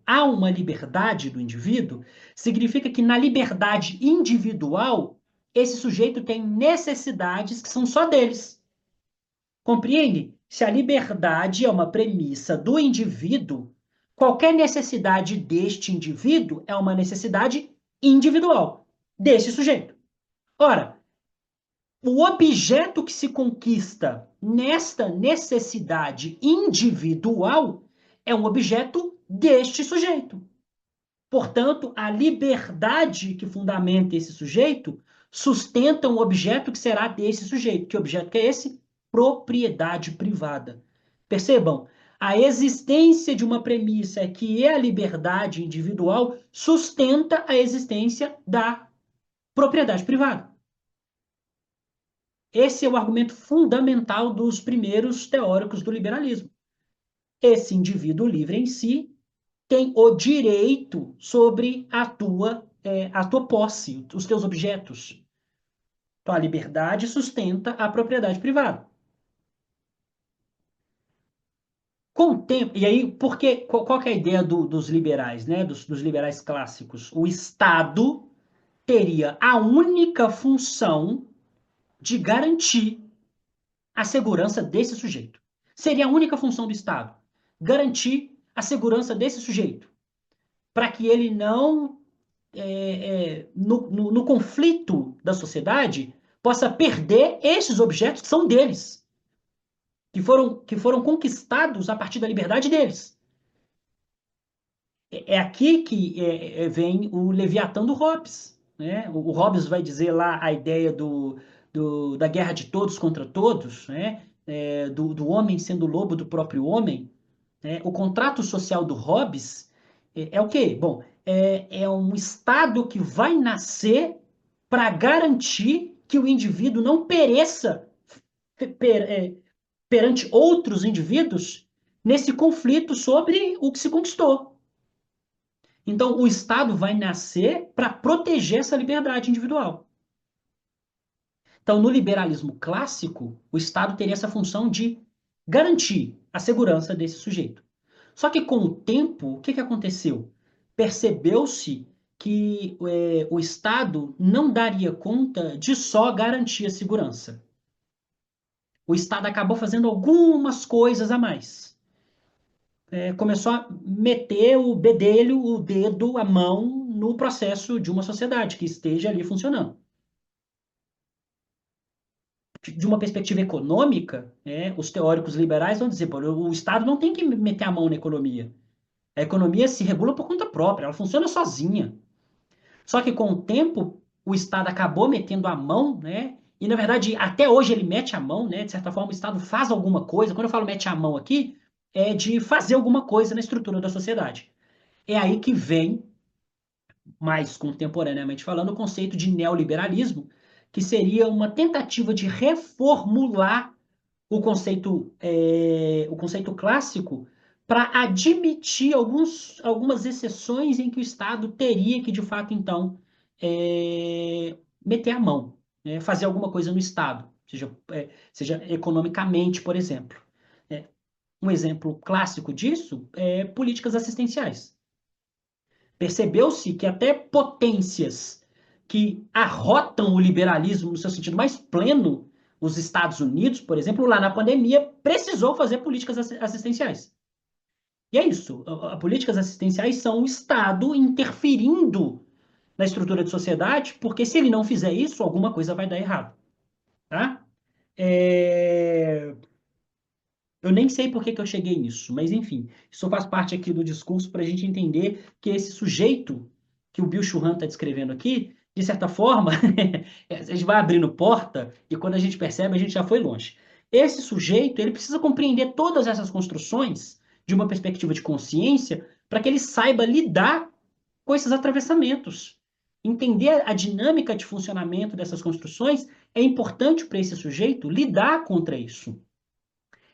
há uma liberdade do indivíduo, significa que na liberdade individual, esse sujeito tem necessidades que são só deles. Compreende? Se a liberdade é uma premissa do indivíduo, qualquer necessidade deste indivíduo é uma necessidade individual desse sujeito. Ora, o objeto que se conquista nesta necessidade individual é um objeto deste sujeito. Portanto, a liberdade que fundamenta esse sujeito sustenta um objeto que será desse sujeito. Que objeto que é esse? Propriedade privada. Percebam, a existência de uma premissa que é a liberdade individual sustenta a existência da propriedade privada. Esse é o argumento fundamental dos primeiros teóricos do liberalismo. Esse indivíduo livre em si tem o direito sobre a tua posse, os teus objetos. Então, a liberdade sustenta a propriedade privada. Com o tempo, e aí, qual que é a ideia dos liberais, né? Dos liberais clássicos? O Estado teria a única função de garantir a segurança desse sujeito. Seria a única função do Estado. Garantir a segurança desse sujeito. Para que ele não no conflito da sociedade, possa perder esses objetos que são deles, que foram conquistados a partir da liberdade deles. É aqui que vem o Leviatã do Hobbes. Né? O Hobbes vai dizer lá a ideia da guerra de todos contra todos, né? Do homem sendo lobo do próprio homem. Né? O contrato social do Hobbes é o quê? Bom, é um Estado que vai nascer para garantir que o indivíduo não pereça perante outros indivíduos nesse conflito sobre o que se conquistou. Então, o Estado vai nascer para proteger essa liberdade individual. Então, no liberalismo clássico, o Estado teria essa função de garantir a segurança desse sujeito. Só que com o tempo, o que aconteceu? Percebeu-se que o Estado não daria conta de só garantir a segurança. O Estado acabou fazendo algumas coisas a mais. Começou a meter o bedelho, o dedo, a mão no processo de uma sociedade que esteja ali funcionando. De uma perspectiva econômica, os teóricos liberais vão dizer, o Estado não tem que meter a mão na economia. A economia se regula por conta própria, ela funciona sozinha. Só que com o tempo, o Estado acabou metendo a mão, né? E na verdade, até hoje ele mete a mão, né? De certa forma, o Estado faz alguma coisa. Quando eu falo mete a mão aqui, é de fazer alguma coisa na estrutura da sociedade. É aí que vem, mais contemporaneamente falando, o conceito de neoliberalismo, que seria uma tentativa de reformular o conceito clássico para admitir algumas exceções em que o Estado teria que, de fato, então, meter a mão, né, fazer alguma coisa no Estado, seja economicamente, por exemplo. É, um exemplo clássico disso é políticas assistenciais. Percebeu-se que até potências que arrotam o liberalismo no seu sentido mais pleno, os Estados Unidos, por exemplo, lá na pandemia, precisou fazer políticas assistenciais. E é isso. Políticas assistenciais são o Estado interferindo na estrutura de sociedade, porque se ele não fizer isso, alguma coisa vai dar errado. Tá? É... Eu nem sei por que eu cheguei nisso, mas enfim, isso faz parte aqui do discurso para a gente entender que esse sujeito que o Bill Churran está descrevendo aqui, de certa forma, a gente vai abrindo porta e quando a gente percebe, a gente já foi longe. Esse sujeito, ele precisa compreender todas essas construções de uma perspectiva de consciência para que ele saiba lidar com esses atravessamentos. Entender a dinâmica de funcionamento dessas construções é importante para esse sujeito lidar contra isso.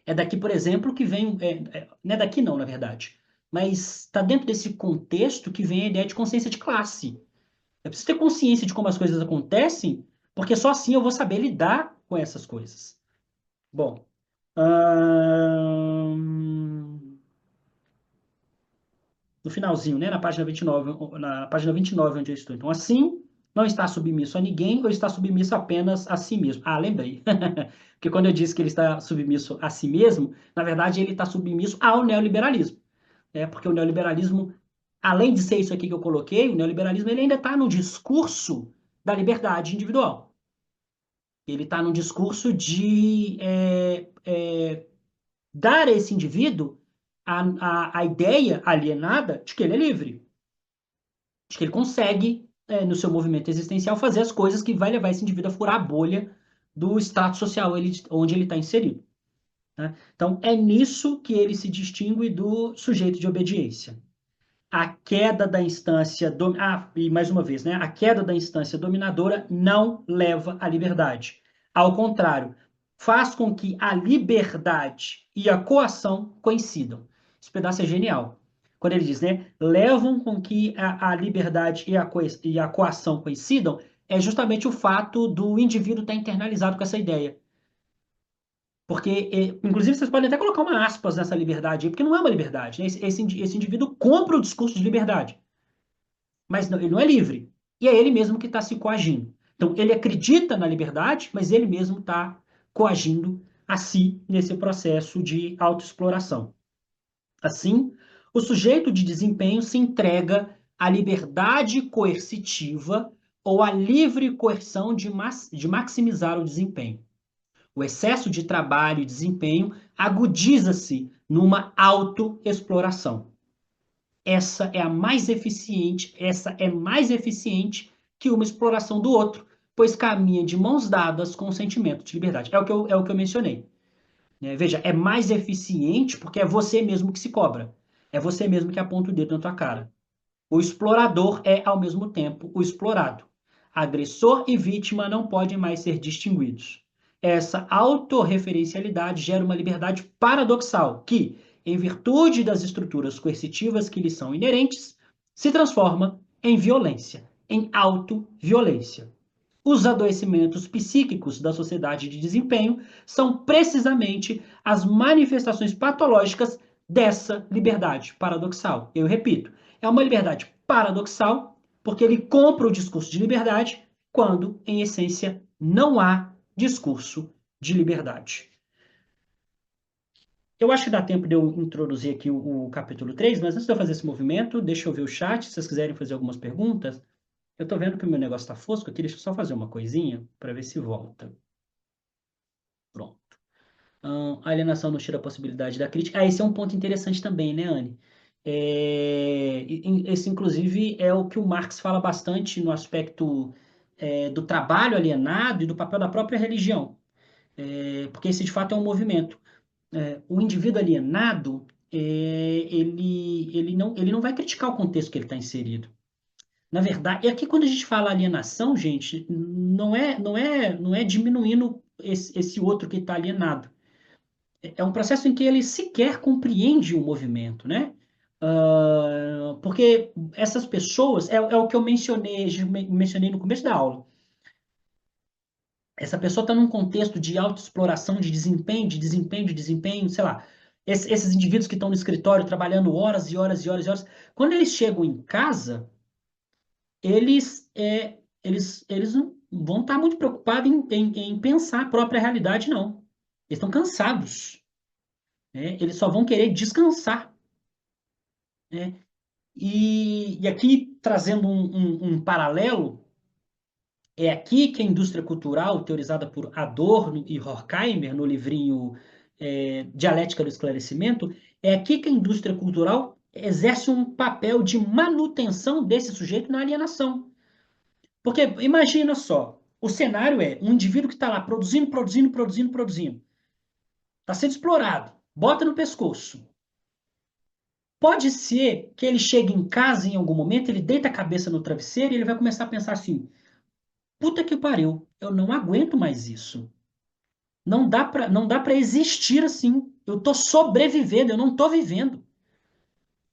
É daqui, por exemplo, que vem. Não é daqui, não, na verdade. Mas está dentro desse contexto que vem a ideia de consciência de classe. Eu preciso ter consciência de como as coisas acontecem, porque só assim eu vou saber lidar com essas coisas. Bom. No finalzinho, né, na página 29, onde eu estou. Então, assim, não está submisso a ninguém ou está submisso apenas a si mesmo. Ah, lembrei. Porque quando eu disse que ele está submisso a si mesmo, na verdade ele está submisso ao neoliberalismo. Porque o neoliberalismo, além de ser isso aqui que eu coloquei, o neoliberalismo ele ainda está no discurso da liberdade individual. Ele está no discurso de dar a esse indivíduo a ideia alienada de que ele é livre, de que ele consegue, no seu movimento existencial, fazer as coisas que vai levar esse indivíduo a furar a bolha do status social onde ele está inserido. Né? Então, é nisso que ele se distingue do sujeito de obediência. A queda da instância. E mais uma vez, né? A queda da instância dominadora não leva à liberdade. Ao contrário, faz com que a liberdade e a coação coincidam. Esse pedaço é genial. Quando ele diz, né? Levam com que a liberdade e a coação coincidam, é justamente o fato do indivíduo estar internalizado com essa ideia. Porque, inclusive, vocês podem até colocar uma aspas nessa liberdade aí, porque não é uma liberdade. Né? Esse indivíduo compra o discurso de liberdade, mas não, ele não é livre. E é ele mesmo que está se coagindo. Então, ele acredita na liberdade, mas ele mesmo está coagindo a si nesse processo de autoexploração. Assim, o sujeito de desempenho se entrega a liberdade coercitiva ou a livre coerção de maximizar o desempenho. O excesso de trabalho e desempenho agudiza-se numa autoexploração. Essa é mais eficiente que uma exploração do outro, pois caminha de mãos dadas com o sentimento de liberdade. É o que eu mencionei. Veja, é mais eficiente porque é você mesmo que se cobra. É você mesmo que aponta o dedo na tua cara. O explorador é, ao mesmo tempo, o explorado. Agressor e vítima não podem mais ser distinguidos. Essa autorreferencialidade gera uma liberdade paradoxal que, em virtude das estruturas coercitivas que lhe são inerentes, se transforma em violência, em autoviolência. Os adoecimentos psíquicos da sociedade de desempenho são precisamente as manifestações patológicas dessa liberdade paradoxal. Eu repito, é uma liberdade paradoxal porque ele compra o discurso de liberdade quando, em essência, não há discurso de liberdade. Eu acho que dá tempo de eu introduzir aqui o capítulo 3, mas antes de eu fazer esse movimento, deixa eu ver o chat, se vocês quiserem fazer algumas perguntas. Eu estou vendo que o meu negócio está fosco aqui, deixa eu só fazer uma coisinha para ver se volta. Pronto. A alienação não tira a possibilidade da crítica. Esse é um ponto interessante também, né, Anne? Esse, inclusive, é o que o Marx fala bastante no aspecto do trabalho alienado e do papel da própria religião. Porque esse, de fato, é um movimento. O indivíduo alienado, ele não vai criticar o contexto que ele está inserido. Na verdade, e aqui quando a gente fala alienação, gente, não é diminuindo esse outro que está alienado. É um processo em que ele sequer compreende o movimento, né? Porque essas pessoas, é o que eu mencionei no começo da aula. Essa pessoa está num contexto de autoexploração, de desempenho, sei lá. Esses indivíduos que estão no escritório trabalhando horas e horas e horas e horas, quando eles chegam em casa, eles não vão estar muito preocupados em pensar a própria realidade, não. Eles estão cansados, né? Eles só vão querer descansar, né? E aqui, trazendo um paralelo, é aqui que a indústria cultural, teorizada por Adorno e Horkheimer, no livrinho Dialética do Esclarecimento, é aqui que a indústria cultural exerce um papel de manutenção desse sujeito na alienação. Porque imagina só, o cenário é um indivíduo que está lá produzindo. Está sendo explorado, bota no pescoço. Pode ser que ele chegue em casa em algum momento, ele deita a cabeça no travesseiro e ele vai começar a pensar assim: puta que pariu, eu não aguento mais isso. Não dá para existir assim. Eu estou sobrevivendo, eu não estou vivendo.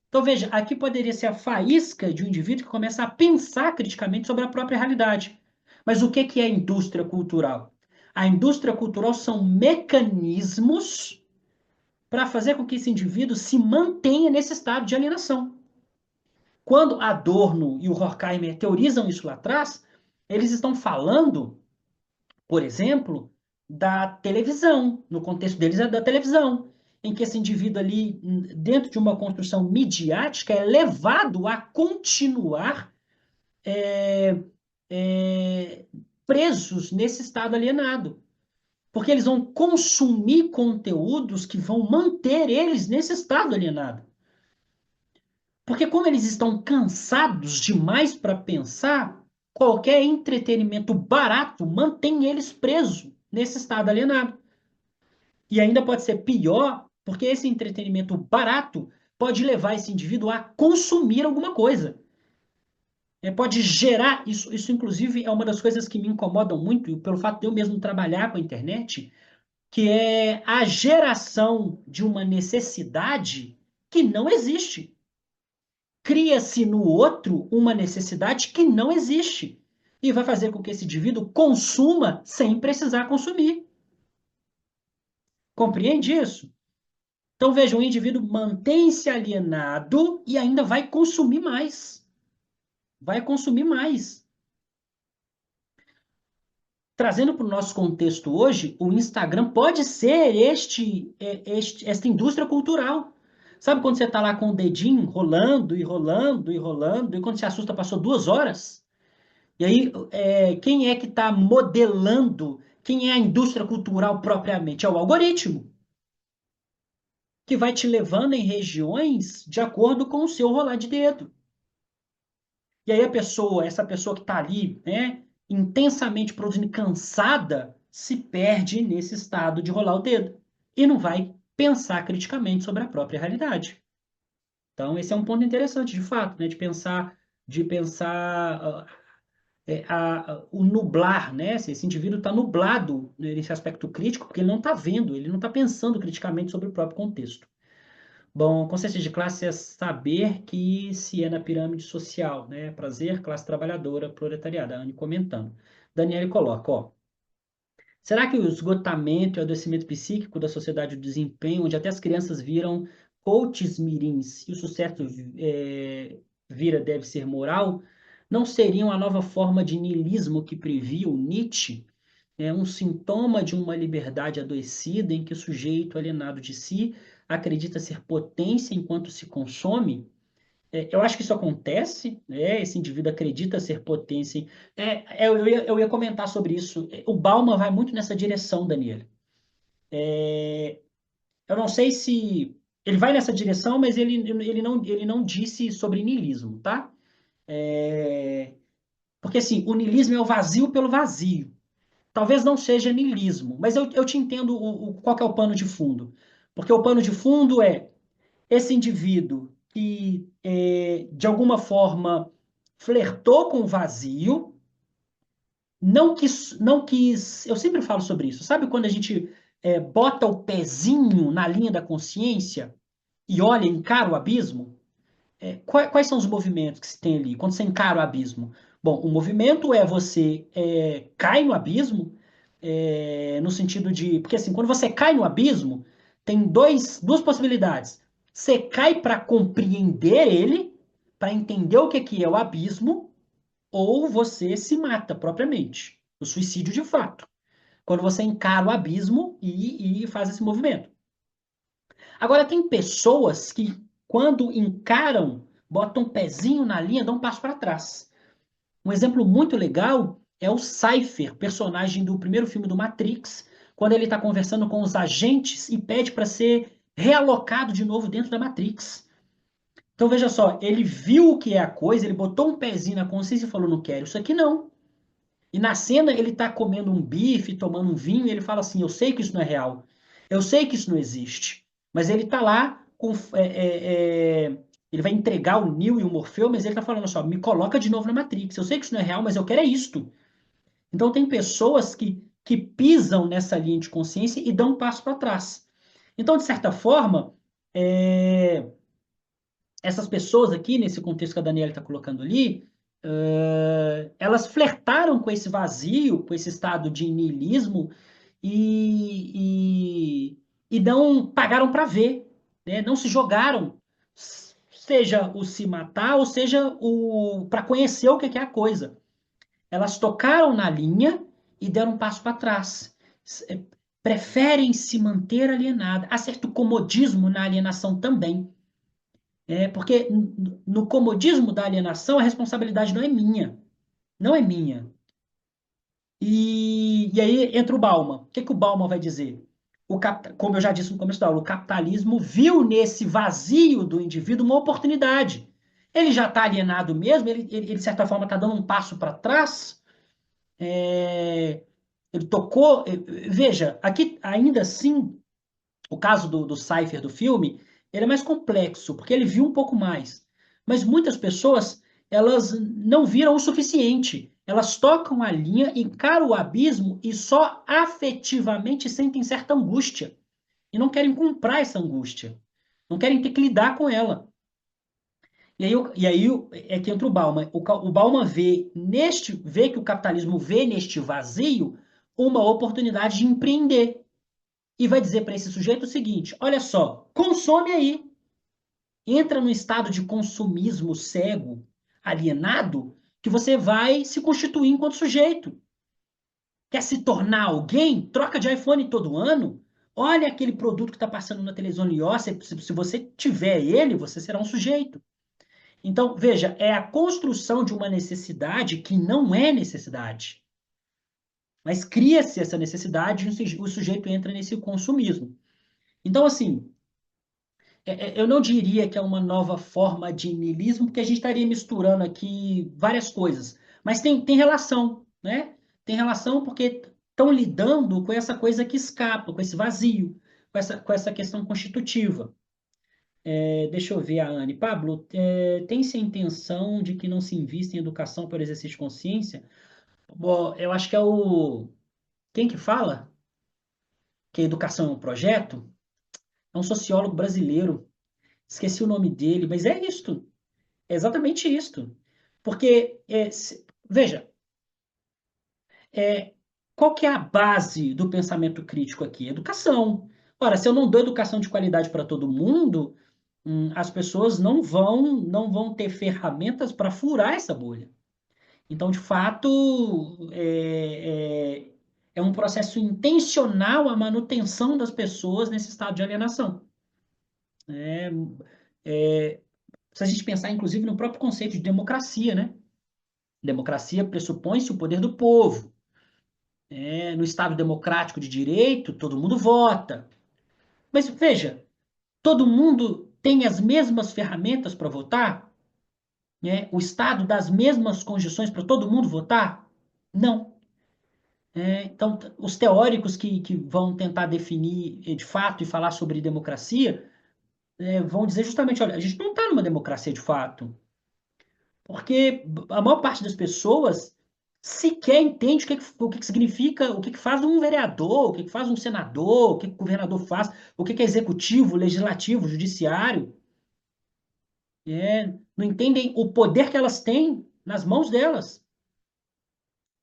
Então veja, aqui poderia ser a faísca de um indivíduo que começa a pensar criticamente sobre a própria realidade. Mas o que é a indústria cultural? A indústria cultural são mecanismos para fazer com que esse indivíduo se mantenha nesse estado de alienação. Quando Adorno e o Horkheimer teorizam isso lá atrás, eles estão falando, por exemplo, da televisão. No contexto deles é da televisão, em que esse indivíduo ali, dentro de uma construção midiática, é levado a continuar é, é, presos nesse estado alienado. Porque eles vão consumir conteúdos que vão manter eles nesse estado alienado. Porque como eles estão cansados demais para pensar, qualquer entretenimento barato mantém eles presos nesse estado alienado. E ainda pode ser pior, porque esse entretenimento barato pode levar esse indivíduo a consumir alguma coisa. Pode gerar, isso inclusive é uma das coisas que me incomodam muito, pelo fato de eu mesmo trabalhar com a internet, que é a geração de uma necessidade que não existe. Cria-se no outro uma necessidade que não existe. E vai fazer com que esse indivíduo consuma sem precisar consumir. Compreende isso? Então, veja, o indivíduo mantém-se alienado e ainda vai consumir mais. Vai consumir mais. Trazendo para o nosso contexto hoje, o Instagram pode ser esta indústria cultural. Sabe quando você está lá com o dedinho rolando e rolando e rolando, e quando se assusta passou 2 horas? E aí, quem é que está modelando? Quem é a indústria cultural propriamente? É o algoritmo, que vai te levando em regiões de acordo com o seu rolar de dedo. E aí essa pessoa que está ali, né, intensamente produzindo, cansada, se perde nesse estado de rolar o dedo e não vai pensar criticamente sobre a própria realidade. Então, esse é um ponto interessante, de fato, né, de pensar o nublar, né? Esse indivíduo está nublado nesse aspecto crítico, porque ele não está vendo, ele não está pensando criticamente sobre o próprio contexto. Bom, consciência de classe é saber que se é na pirâmide social, né? Prazer, classe trabalhadora, proletariado. A Anne comentando. Daniele coloca, ó. Será que o esgotamento e o adoecimento psíquico da sociedade do desempenho, onde até as crianças viram coaches mirins e o sucesso vira deve ser moral, não seriam a nova forma de niilismo que previu Nietzsche? É um sintoma de uma liberdade adoecida em que o sujeito alienado de si acredita ser potência enquanto se consome? Eu acho que isso acontece, né? Esse indivíduo acredita ser potência. Eu ia comentar sobre isso. O Bauman vai muito nessa direção, Daniel. Eu não sei se ele vai nessa direção, mas ele não disse sobre niilismo, tá? É, Porque assim, o niilismo é o vazio pelo vazio. Talvez não seja niilismo, mas eu te entendo qual que é o pano de fundo. Porque o pano de fundo é esse indivíduo que, de alguma forma, flertou com o vazio, não quis. Eu sempre falo sobre isso. Sabe quando a gente bota o pezinho na linha da consciência e olha, encara o abismo? Quais são os movimentos que se tem ali quando você encara o abismo? Bom, o movimento é você cai no abismo, no sentido de. Porque assim, quando você cai no abismo, tem duas possibilidades. Você cai para compreender ele, para entender o que é o abismo, ou você se mata propriamente. O suicídio de fato. Quando você encara o abismo e faz esse movimento. Agora, tem pessoas que, quando encaram, botam um pezinho na linha, dão um passo para trás. Um exemplo muito legal é o Cypher, personagem do primeiro filme do Matrix, quando ele está conversando com os agentes e pede para ser realocado de novo dentro da Matrix. Então, veja só, ele viu o que é a coisa, ele botou um pezinho na consciência e falou: não quero isso aqui não. E na cena ele está comendo um bife, tomando um vinho, e ele fala assim: eu sei que isso não é real, eu sei que isso não existe. Mas ele está lá ele vai entregar o Neo e o Morfeu, mas ele está falando assim: ó, me coloca de novo na Matrix. Eu sei que isso não é real, mas eu quero é isto. Então tem pessoas que pisam nessa linha de consciência e dão um passo para trás. Então, de certa forma, essas pessoas aqui, nesse contexto que a Daniela está colocando ali, elas flertaram com esse vazio, com esse estado de niilismo e não pagaram para ver, né? Não se jogaram, seja o se matar, ou seja o para conhecer o que é a coisa. Elas tocaram na linha e deram um passo para trás. Preferem se manter alienadas. Há certo comodismo na alienação também. Porque no comodismo da alienação, a responsabilidade não é minha. Não é minha. E aí entra o Bauman. O que o Bauman vai dizer? Como eu já disse no começo da aula, o capitalismo viu nesse vazio do indivíduo uma oportunidade. Ele já está alienado mesmo, ele, de certa forma, está dando um passo para trás. Ele tocou. Veja, aqui ainda assim, o caso do Cypher do filme, ele é mais complexo, porque ele viu um pouco mais. Mas muitas pessoas, elas não viram o suficiente. Elas tocam a linha, encaram o abismo e só afetivamente sentem certa angústia. E não querem comprar essa angústia. Não querem ter que lidar com ela. E aí é que entra o Bauman. O Bauman vê que o capitalismo vê neste vazio uma oportunidade de empreender e vai dizer para esse sujeito o seguinte: olha só, consome aí. Entra num estado de consumismo cego, alienado, que você vai se constituir enquanto sujeito. Quer se tornar alguém? Troca de iPhone todo ano. Olha aquele produto que está passando na televisão ali, ó, se você tiver ele, você será um sujeito. Então, veja, é a construção de uma necessidade que não é necessidade. Mas cria-se essa necessidade e o sujeito entra nesse consumismo. Então, assim, eu não diria que é uma nova forma de niilismo, porque a gente estaria misturando aqui várias coisas. Mas tem relação, né? Tem relação porque estão lidando com essa coisa que escapa, com esse vazio, com essa questão constitutiva. Deixa eu ver a Anne. Pablo, tem-se a intenção de que não se invista em educação para exercício de consciência? Bom, eu acho que é o. Quem que fala? Que a educação é um projeto? É um sociólogo brasileiro. Esqueci o nome dele, mas é isto. É exatamente isto. Porque, veja, é, qual que é a base do pensamento crítico aqui? Educação. Ora, se eu não dou educação de qualidade para todo mundo, as pessoas não vão ter ferramentas para furar essa bolha. Então, de fato, é um processo intencional a manutenção das pessoas nesse estado de alienação. É, se a gente pensar, inclusive, no próprio conceito de democracia, né? Democracia pressupõe-se o poder do povo. No Estado democrático de direito, todo mundo vota. Mas veja, todo mundo tem as mesmas ferramentas para votar? Né? O Estado dá as mesmas condições para todo mundo votar? Não. Então, os teóricos que vão tentar definir de fato e falar sobre democracia vão dizer justamente: olha, a gente não está numa democracia de fato. Porque a maior parte das pessoas sequer entende o que significa, o que faz um vereador, o que faz um senador, o que o governador faz, o que é executivo, legislativo, judiciário. Não entendem o poder que elas têm nas mãos delas.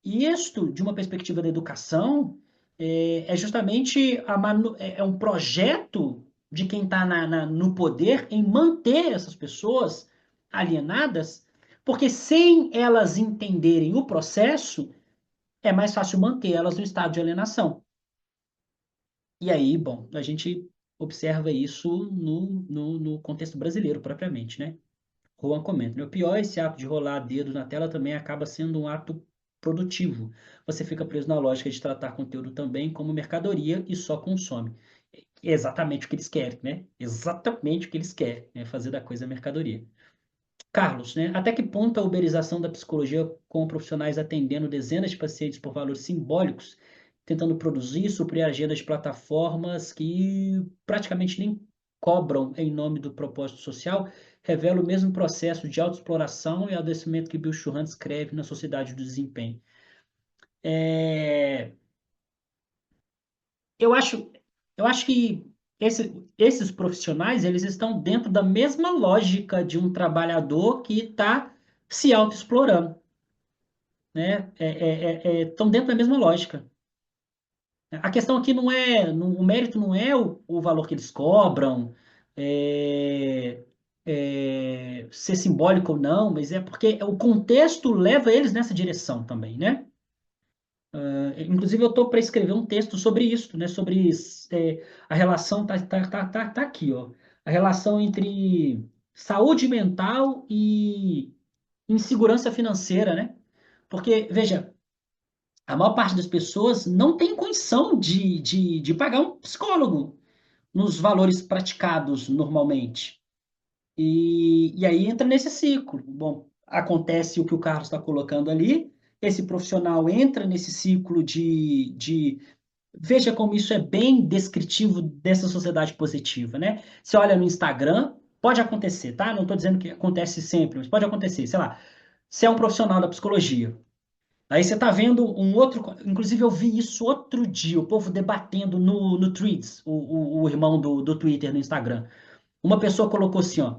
E isto, de uma perspectiva da educação, é justamente um projeto de quem está no poder em manter essas pessoas alienadas, porque sem elas entenderem o processo, é mais fácil manter elas no estado de alienação. E aí, bom, a gente observa isso no contexto brasileiro propriamente, né? Juan comenta, né? O pior, esse ato de rolar dedo na tela também acaba sendo um ato produtivo. Você fica preso na lógica de tratar conteúdo também como mercadoria e só consome. É exatamente o que eles querem, né? Exatamente o que eles querem, né? Fazer da coisa mercadoria. Carlos, né? Até que ponto a uberização da psicologia com profissionais atendendo dezenas de pacientes por valores simbólicos, tentando produzir e suprir a agenda de plataformas que praticamente nem cobram em nome do propósito social, revela o mesmo processo de autoexploração e adoecimento que Bill Churran descreve na Sociedade do Desempenho. É, eu acho, eu acho que esses profissionais eles estão dentro da mesma lógica de um trabalhador que está se autoexplorando, né? Estão dentro da mesma lógica. A questão aqui não é, o mérito não é o valor que eles cobram, é, ser simbólico ou não, mas é porque o contexto leva eles nessa direção também, né? Inclusive, eu estou para escrever um texto sobre isso, né? Sobre a relação, tá aqui, ó. A relação entre saúde mental e insegurança financeira, né? Porque, veja, a maior parte das pessoas não tem condição de pagar um psicólogo nos valores praticados normalmente. E aí entra nesse ciclo. Bom, acontece o que o Carlos está colocando ali, esse profissional entra nesse ciclo de. Veja como isso é bem descritivo dessa sociedade positiva, né? Você olha no Instagram, pode acontecer, tá? Não estou dizendo que acontece sempre, mas pode acontecer. Sei lá, você é um profissional da psicologia. Aí você está vendo um outro. Inclusive, eu vi isso outro dia, o povo debatendo no Threads, o irmão do Twitter no Instagram. Uma pessoa colocou assim, ó.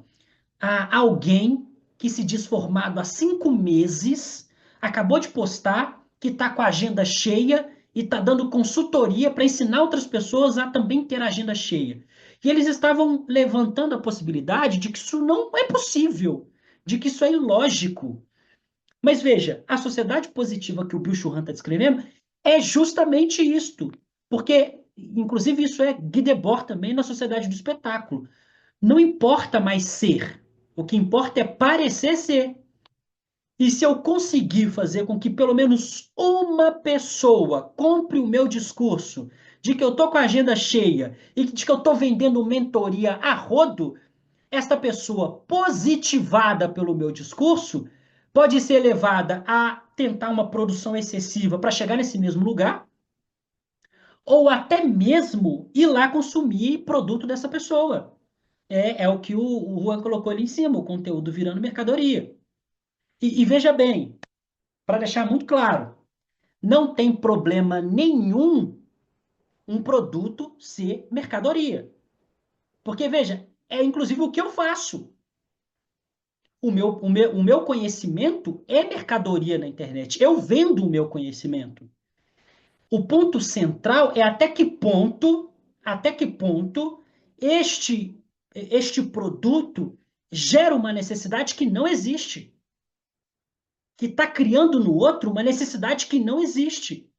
Alguém que se diz formado há 5 meses acabou de postar que está com a agenda cheia e está dando consultoria para ensinar outras pessoas a também ter a agenda cheia. E eles estavam levantando a possibilidade de que isso não é possível, de que isso é ilógico. Mas veja, a sociedade positiva que o Bill Churran está descrevendo é justamente isto. Porque inclusive isso é Guy Debord também na Sociedade do Espetáculo. Não importa mais ser, o que importa é parecer ser. E se eu conseguir fazer com que pelo menos uma pessoa compre o meu discurso de que eu estou com a agenda cheia e de que eu estou vendendo mentoria a rodo, esta pessoa positivada pelo meu discurso pode ser levada a tentar uma produção excessiva para chegar nesse mesmo lugar, ou até mesmo ir lá consumir produto dessa pessoa. É o que o Juan colocou ali em cima, o conteúdo virando mercadoria. E veja bem, para deixar muito claro, não tem problema nenhum um produto ser mercadoria. Porque, veja, é inclusive o que eu faço. O meu conhecimento é mercadoria na internet. Eu vendo o meu conhecimento. O ponto central é até que ponto este produto gera uma necessidade que não existe, que está criando no outro uma necessidade que não existe,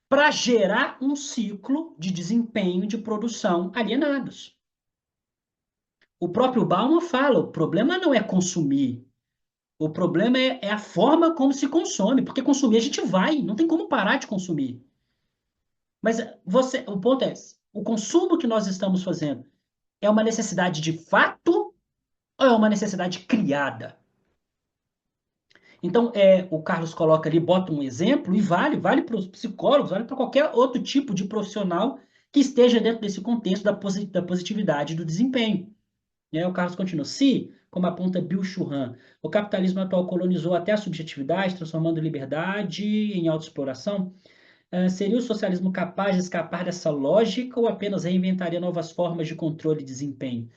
para gerar um ciclo de desempenho de produção alienados. O próprio Bauman fala, o problema não é consumir, o problema é a forma como se consome, porque consumir a gente vai, não tem como parar de consumir. Mas o ponto é, o consumo que nós estamos fazendo é uma necessidade de fato ou é uma necessidade criada? Então, o Carlos coloca ali, bota um exemplo e vale para os psicólogos, vale para qualquer outro tipo de profissional que esteja dentro desse contexto da positividade do desempenho. E aí o Carlos continua. Se, como aponta Bill Churran, o capitalismo atual colonizou até a subjetividade, transformando liberdade em autoexploração, seria o socialismo capaz de escapar dessa lógica ou apenas reinventaria novas formas de controle e desempenho?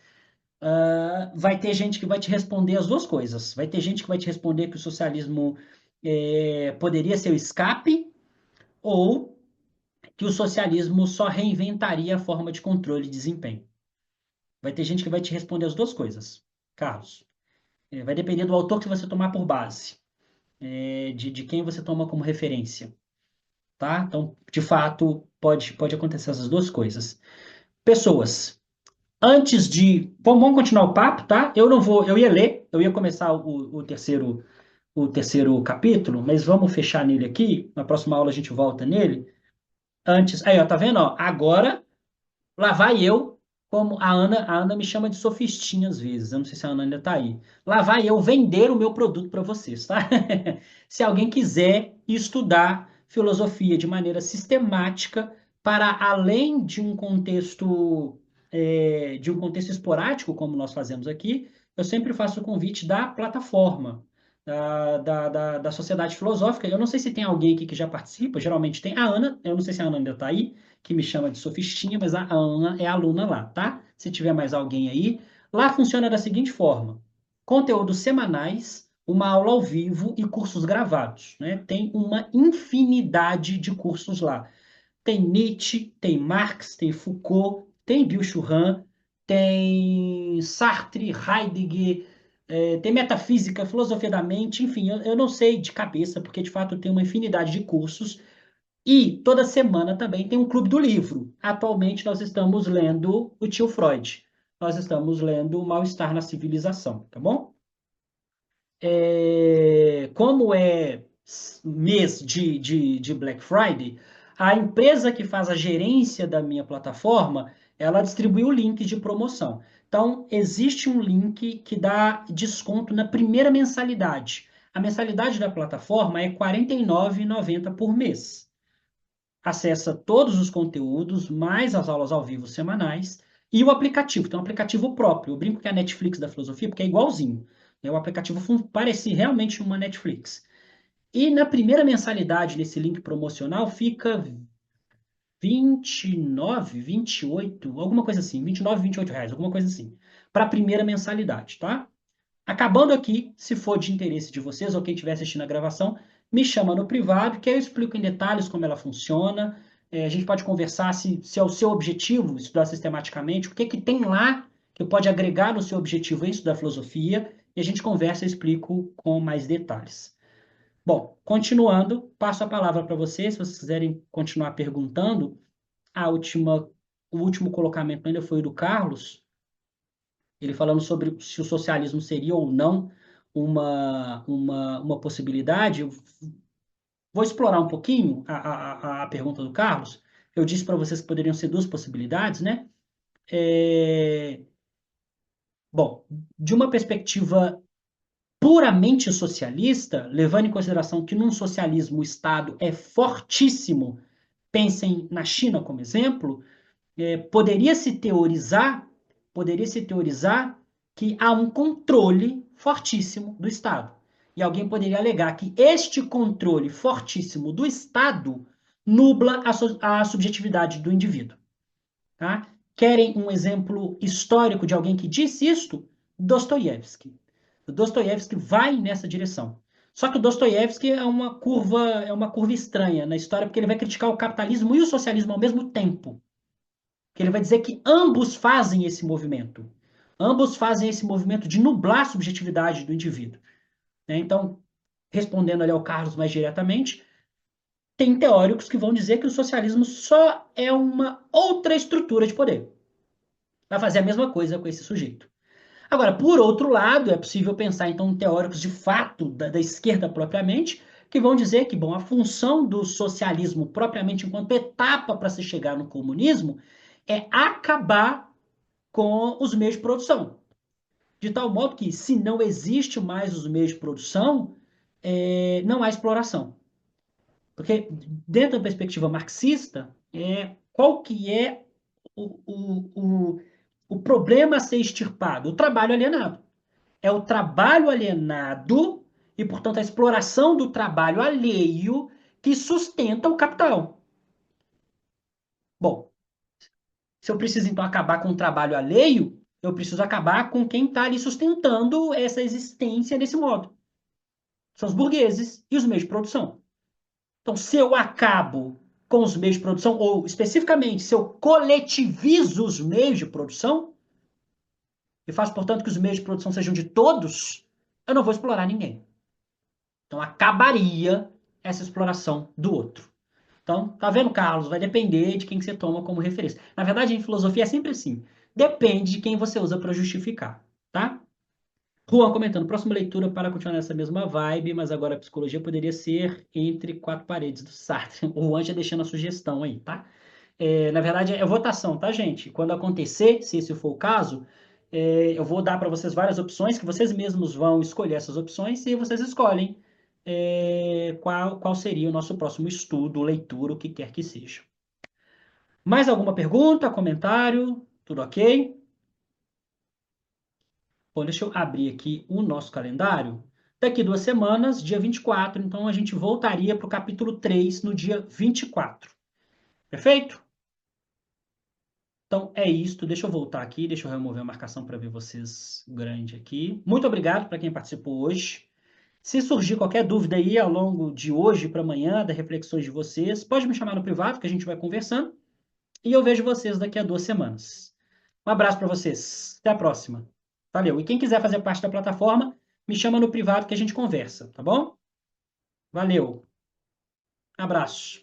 Vai ter gente que vai te responder as duas coisas. Vai ter gente que vai te responder que o socialismo poderia ser o escape ou que o socialismo só reinventaria a forma de controle e desempenho. Vai ter gente que vai te responder as duas coisas, Carlos. Vai depender do autor que você tomar por base, de quem você toma como referência, tá? Então, de fato, pode acontecer essas duas coisas. Pessoas, antes de... Vamos continuar o papo, tá? Eu não vou... Eu ia ler, eu ia começar o terceiro capítulo, mas vamos fechar nele aqui. Na próxima aula a gente volta nele. Antes... Aí, ó, tá vendo? Ó, agora, lá vai eu, como a Ana me chama de sofistinha às vezes. Eu não sei se a Ana ainda tá aí. Lá vai eu vender o meu produto para vocês, tá? Se alguém quiser estudar filosofia de maneira sistemática, para além de um contexto esporádico, como nós fazemos aqui, eu sempre faço o convite da plataforma, da Sociedade Filosófica. Eu não sei se tem alguém aqui que já participa, geralmente tem. A Ana, eu não sei se a Ana ainda está aí, que me chama de sofistinha, mas a Ana é aluna lá, tá? Se tiver mais alguém aí, lá funciona da seguinte forma: conteúdos semanais, uma aula ao vivo e cursos gravados, né? Tem uma infinidade de cursos lá. Tem Nietzsche, tem Marx, tem Foucault, tem Byung-Chul Han, tem Sartre, Heidegger, tem metafísica, filosofia da mente, enfim, eu não sei de cabeça, porque de fato tem uma infinidade de cursos. E toda semana também tem um clube do livro. Atualmente nós estamos lendo o Tio Freud. Nós estamos lendo o Mal-Estar na Civilização, tá bom? Como é mês de Black Friday, a empresa que faz a gerência da minha plataforma, ela distribuiu o link de promoção. Então, existe um link que dá desconto na primeira mensalidade. A mensalidade da plataforma é R$ 49,90 por mês. Acessa todos os conteúdos, mais as aulas ao vivo semanais, e o aplicativo. Tem um aplicativo próprio. Eu brinco que é a Netflix da filosofia, porque é igualzinho. O aplicativo parece realmente uma Netflix. E na primeira mensalidade desse link promocional fica 29, 28, alguma coisa assim, 29, R$ 28, alguma coisa assim, para a primeira mensalidade, tá? Acabando aqui, se for de interesse de vocês ou quem estiver assistindo a gravação, me chama no privado, que eu explico em detalhes como ela funciona. A gente pode conversar se é o seu objetivo estudar sistematicamente, o que que tem lá que pode agregar no seu objetivo em estudar filosofia, e a gente conversa e explico com mais detalhes. Bom, continuando, passo a palavra para vocês, se vocês quiserem continuar perguntando, o último colocamento ainda foi o do Carlos, ele falando sobre se o socialismo seria ou não uma possibilidade. Eu vou explorar um pouquinho a pergunta do Carlos. Eu disse para vocês que poderiam ser duas possibilidades, né? É, bom, de uma perspectiva puramente socialista, levando em consideração que num socialismo o Estado é fortíssimo, pensem na China como exemplo, poderia se teorizar que há um controle fortíssimo do Estado. E alguém poderia alegar que este controle fortíssimo do Estado nubla a subjetividade do indivíduo. Tá? Querem um exemplo histórico de alguém que disse isto? Dostoiévski. O Dostoiévski vai nessa direção. Só que o Dostoiévski é uma curva estranha na história, porque ele vai criticar o capitalismo e o socialismo ao mesmo tempo. Que ele vai dizer que ambos fazem esse movimento. Ambos fazem esse movimento de nublar a subjetividade do indivíduo. Né? Então, respondendo ali ao Carlos mais diretamente, tem teóricos que vão dizer que o socialismo só é uma outra estrutura de poder. Vai fazer a mesma coisa com esse sujeito. Agora, por outro lado, é possível pensar, então, em teóricos de fato da esquerda propriamente, que vão dizer que, bom, a função do socialismo propriamente enquanto etapa para se chegar no comunismo é acabar com os meios de produção. De tal modo que, se não existe mais os meios de produção, não há exploração. Porque, dentro da perspectiva marxista, qual que é o, o, o, o problema a ser extirpado? O trabalho alienado. É o trabalho alienado e, portanto, a exploração do trabalho alheio que sustenta o capital. Bom, se eu preciso, então, acabar com o trabalho alheio, eu preciso acabar com quem está ali sustentando essa existência desse modo. São os burgueses e os meios de produção. Então, se eu acabo com os meios de produção, ou especificamente, se eu coletivizo os meios de produção, e faço, portanto, que os meios de produção sejam de todos, eu não vou explorar ninguém. Então, acabaria essa exploração do outro. Então, tá vendo, Carlos? Vai depender de quem que você toma como referência. Na verdade, em filosofia é sempre assim. Depende de quem você usa para justificar, tá? Juan comentando, próxima leitura para continuar nessa mesma vibe, mas agora a psicologia poderia ser entre quatro paredes do Sartre. O Juan já deixando a sugestão aí, tá? Na verdade, é votação, tá, gente? Quando acontecer, se esse for o caso, eu vou dar para vocês várias opções, que vocês mesmos vão escolher essas opções e vocês escolhem qual seria o nosso próximo estudo, leitura, o que quer que seja. Mais alguma pergunta, comentário? Tudo ok? Bom, deixa eu abrir aqui o nosso calendário. Daqui 2 semanas, dia 24, então a gente voltaria para o capítulo 3 no dia 24. Perfeito? Então é isso. Deixa eu voltar aqui, deixa eu remover a marcação para ver vocês grande aqui. Muito obrigado para quem participou hoje. Se surgir qualquer dúvida aí ao longo de hoje para amanhã, das reflexões de vocês, pode me chamar no privado que a gente vai conversando. E eu vejo vocês daqui a 2 semanas. Um abraço para vocês. Até a próxima. Valeu. E quem quiser fazer parte da plataforma, me chama no privado que a gente conversa, tá bom? Valeu. Abraço.